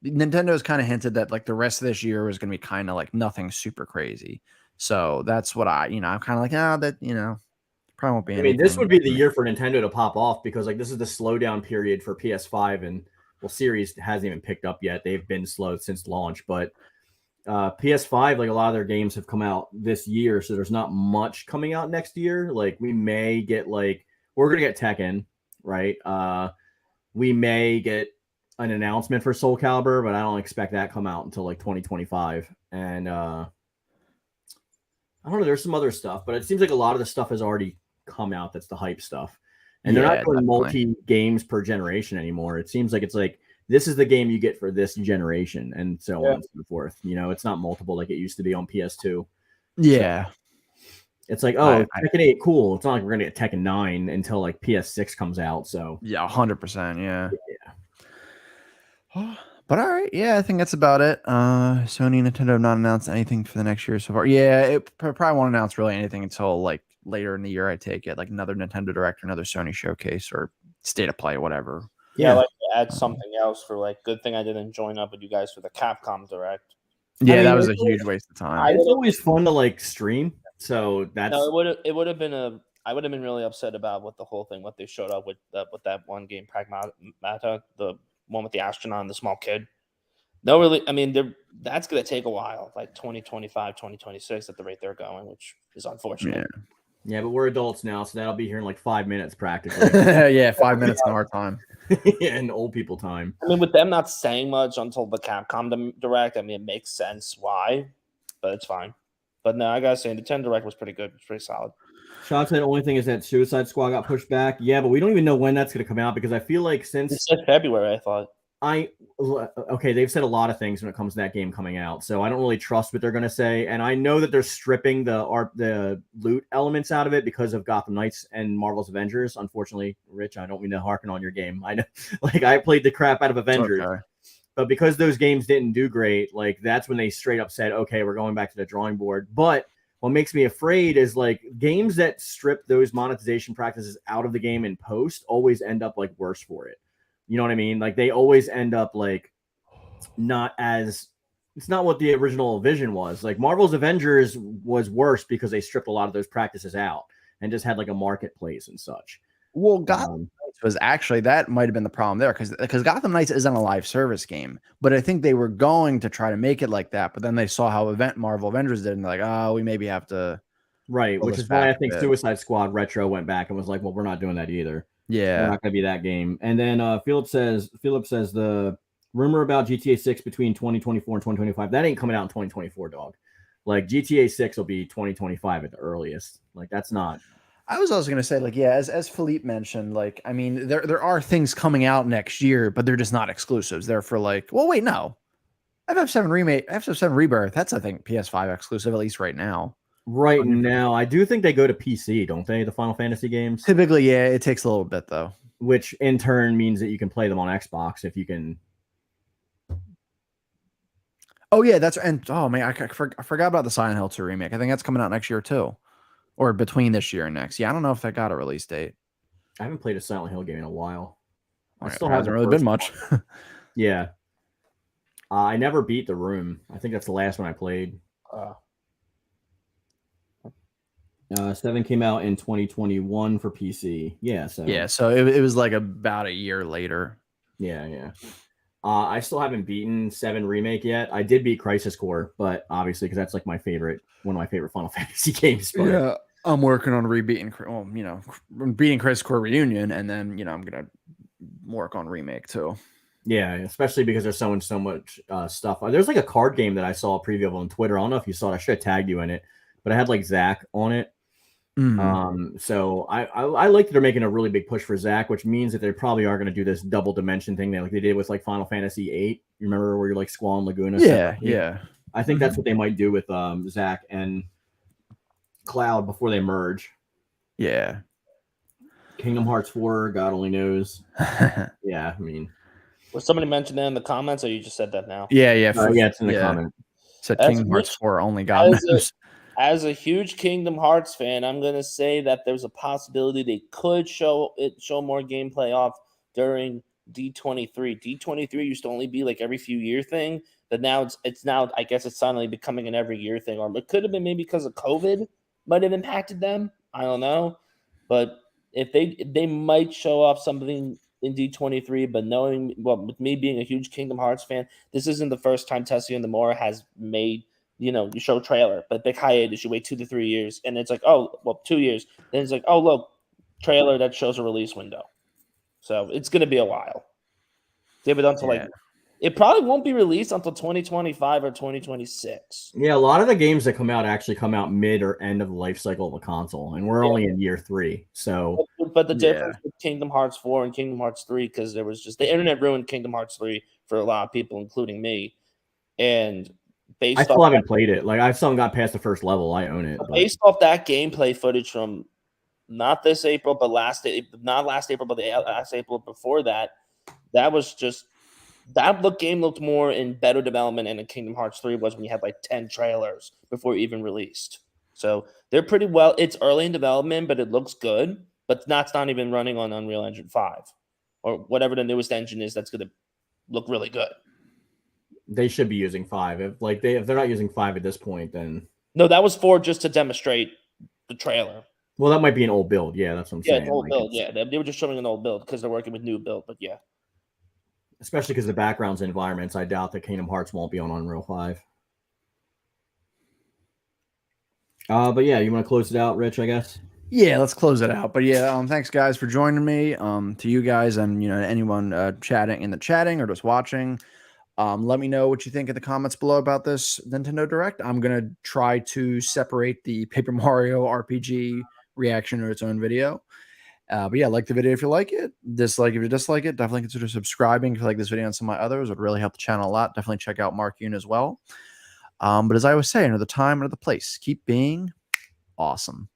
Nintendo's kind of hinted that like the rest of this year was going to be kind of like nothing super crazy. So that's what I'm kind of like probably won't be. I mean, this would be the year for Nintendo to pop off because like this is the slowdown period for PS5 and. Well, Series hasn't even picked up yet. They've been slow since launch, but PS5, like a lot of their games have come out this year, so there's not much coming out next year. Like we may get we're gonna get Tekken, right? We may get an announcement for Soul Calibur, but I don't expect that to come out until like 2025. And I don't know. There's some other stuff, but it seems like a lot of the stuff has already come out. That's the hype stuff. And they're not doing multi-games per generation anymore. It seems like it's like, this is the game you get for this generation and so on and so forth. It's not multiple like it used to be on PS2. Yeah. So it's like, Tekken 8, cool. It's not like we're going to get Tekken 9 until like PS6 comes out. So yeah, 100%. Yeah. But all right. Yeah, I think that's about it. Sony and Nintendo have not announced anything for the next year so far. Yeah, it probably won't announce really anything until like later in the year. I take it like another Nintendo Direct or another Sony showcase or state of play, whatever. Yeah, I'd like to add something else for like good thing I didn't join up with you guys for the Capcom Direct. Yeah, that was a huge waste of time. It's always fun to like stream. So that's it would have been I would have been really upset about what the whole thing, what they showed up with that one game, Pragmata, the one with the astronaut and the small kid. No, really, I mean, that's going to take a while, like 2025, 2026 at the rate they're going, which is unfortunate. Yeah, but we're adults now, so that'll be here in like 5 minutes practically. Yeah, 5 minutes in our time. And old people time. I mean, with them not saying much until the Capcom Direct, I mean, it makes sense why, but it's fine. But no, I got to say, Nintendo Direct was pretty good. It's pretty solid. Sean said the only thing is that Suicide Squad got pushed back. Yeah, but we don't even know when that's going to come out because I feel like It since said February, I thought. okay, they've said a lot of things when it comes to that game coming out, so I don't really trust what they're going to say. And I know that they're stripping the loot elements out of it because of Gotham Knights and Marvel's Avengers. Unfortunately, Rich, I don't mean to harken on your game. I know, like I played the crap out of Avengers. Okay. But because those games didn't do great, like that's when they straight up said, okay, we're going back to the drawing board. But what makes me afraid is like games that strip those monetization practices out of the game in post always end up like worse for it. You know what I mean? Like they always end up like it's not what the original vision was. Like Marvel's Avengers was worse because they stripped a lot of those practices out and just had like a marketplace and such. Well, Gotham Knights was actually, that might have been the problem there because Gotham Knights isn't a live service game, but I think they were going to try to make it like that, but then they saw how Marvel Avengers did and they're like, oh, we maybe have to. Right, which is why I think Suicide Squad Retro went back and was like, well, we're not doing that either. Yeah. We're not going to be that game. And then Philip says the rumor about GTA 6 between 2024 and 2025, that ain't coming out in 2024, dog. Like GTA 6 will be 2025 at the earliest. Like that's not. I was also going to say, like, yeah, as Philippe mentioned, like, I mean, there are things coming out next year, but they're just not exclusives. They're for like, well, wait, no. FF7 Remake, FF7 Rebirth, that's, I think, PS5 exclusive, at least right now. Right now, I do think they go to PC, don't they? The Final Fantasy games? Typically, yeah, it takes a little bit, though. Which in turn means that you can play them on Xbox if you can. Oh, yeah, that's, and oh, man, I forgot about the Silent Hill 2 remake. I think that's coming out next year, too. Or between this year and next. Yeah, I don't know if that got a release date. I haven't played a Silent Hill game in a while. I still hasn't really been much. Yeah. I never beat The Room. I think that's the last one I played. 7 came out in 2021 for PC. Yeah, so it was like about a year later. Yeah. I still haven't beaten 7 Remake yet. I did beat Crisis Core, but obviously because that's like one of my favorite Final Fantasy games. But... Yeah, I'm working on beating Crisis Core Reunion, and then I'm gonna work on Remake too. Yeah, especially because there's so much stuff. There's like a card game that I saw a preview of on Twitter. I don't know if you saw it. I should have tagged you in it, but I had like Zach on it. Mm-hmm. So I like that they're making a really big push for Zach, which means that they probably are going to do this double dimension thing that like they did with like Final Fantasy VIII. You remember where you're like Squall and Laguna? Yeah. I think that's what they might do with Zach and Cloud before they merge. Yeah. Kingdom Hearts 4, God only knows. Yeah, I mean, was somebody mentioned that in the comments, or you just said that now? Yeah, it's in the comment. Said Kingdom Hearts 4 only God knows. As a huge Kingdom Hearts fan, I'm gonna say that there's a possibility they could show more gameplay off during D23. D23 used to only be like every few year thing, but now it's now I guess it's suddenly becoming an every year thing. Or it could have been maybe because of COVID might have impacted them. I don't know, but if they might show off something in D23. But with me being a huge Kingdom Hearts fan, this isn't the first time Tetsuya Nomura has made. You show trailer, but big hiatus, you wait 2 to 3 years, and it's like, 2 years. Then it's like, oh, look, trailer that shows a release window. So it's going to be a while. They have it until it probably won't be released until 2025 or 2026. Yeah, a lot of the games that come out actually come out mid or end of the life cycle of a console, and we're only in year 3. So, but the difference with Kingdom Hearts 4 and Kingdom Hearts 3, because there was just the internet ruined Kingdom Hearts 3 for a lot of people, including me, and. I still haven't played it. Like I still got past the first level. I own it. Based off that gameplay footage from not this April, but not last April, but the last April before that, game looked more in better development in Kingdom Hearts 3 was when you had like 10 trailers before it even released. So they're pretty well. It's early in development, but it looks good. But that's not even running on Unreal Engine 5 or whatever the newest engine is that's going to look really good. They should be using 5. If they're not using 5 at this point, then no, that was 4 just to demonstrate the trailer. Well, that might be an old build. Yeah, that's what I'm saying. Yeah, old build. Yeah, they were just showing an old build because they're working with new build. But yeah, especially because the backgrounds and environments, I doubt that Kingdom Hearts won't be on Unreal 5. But yeah, you want to close it out, Rich? I guess. Yeah, let's close it out. But yeah, thanks guys for joining me. To you guys and anyone chatting in the chatting or just watching. Let me know what you think in the comments below about this Nintendo Direct. I'm going to try to separate the Paper Mario RPG reaction or its own video. But yeah, like the video if you like it. Dislike if you dislike it. Definitely consider subscribing if you like this video and some of my others. It would really help the channel a lot. Definitely check out Mark Yoon as well. But as I always say, another time, another place. Keep being awesome.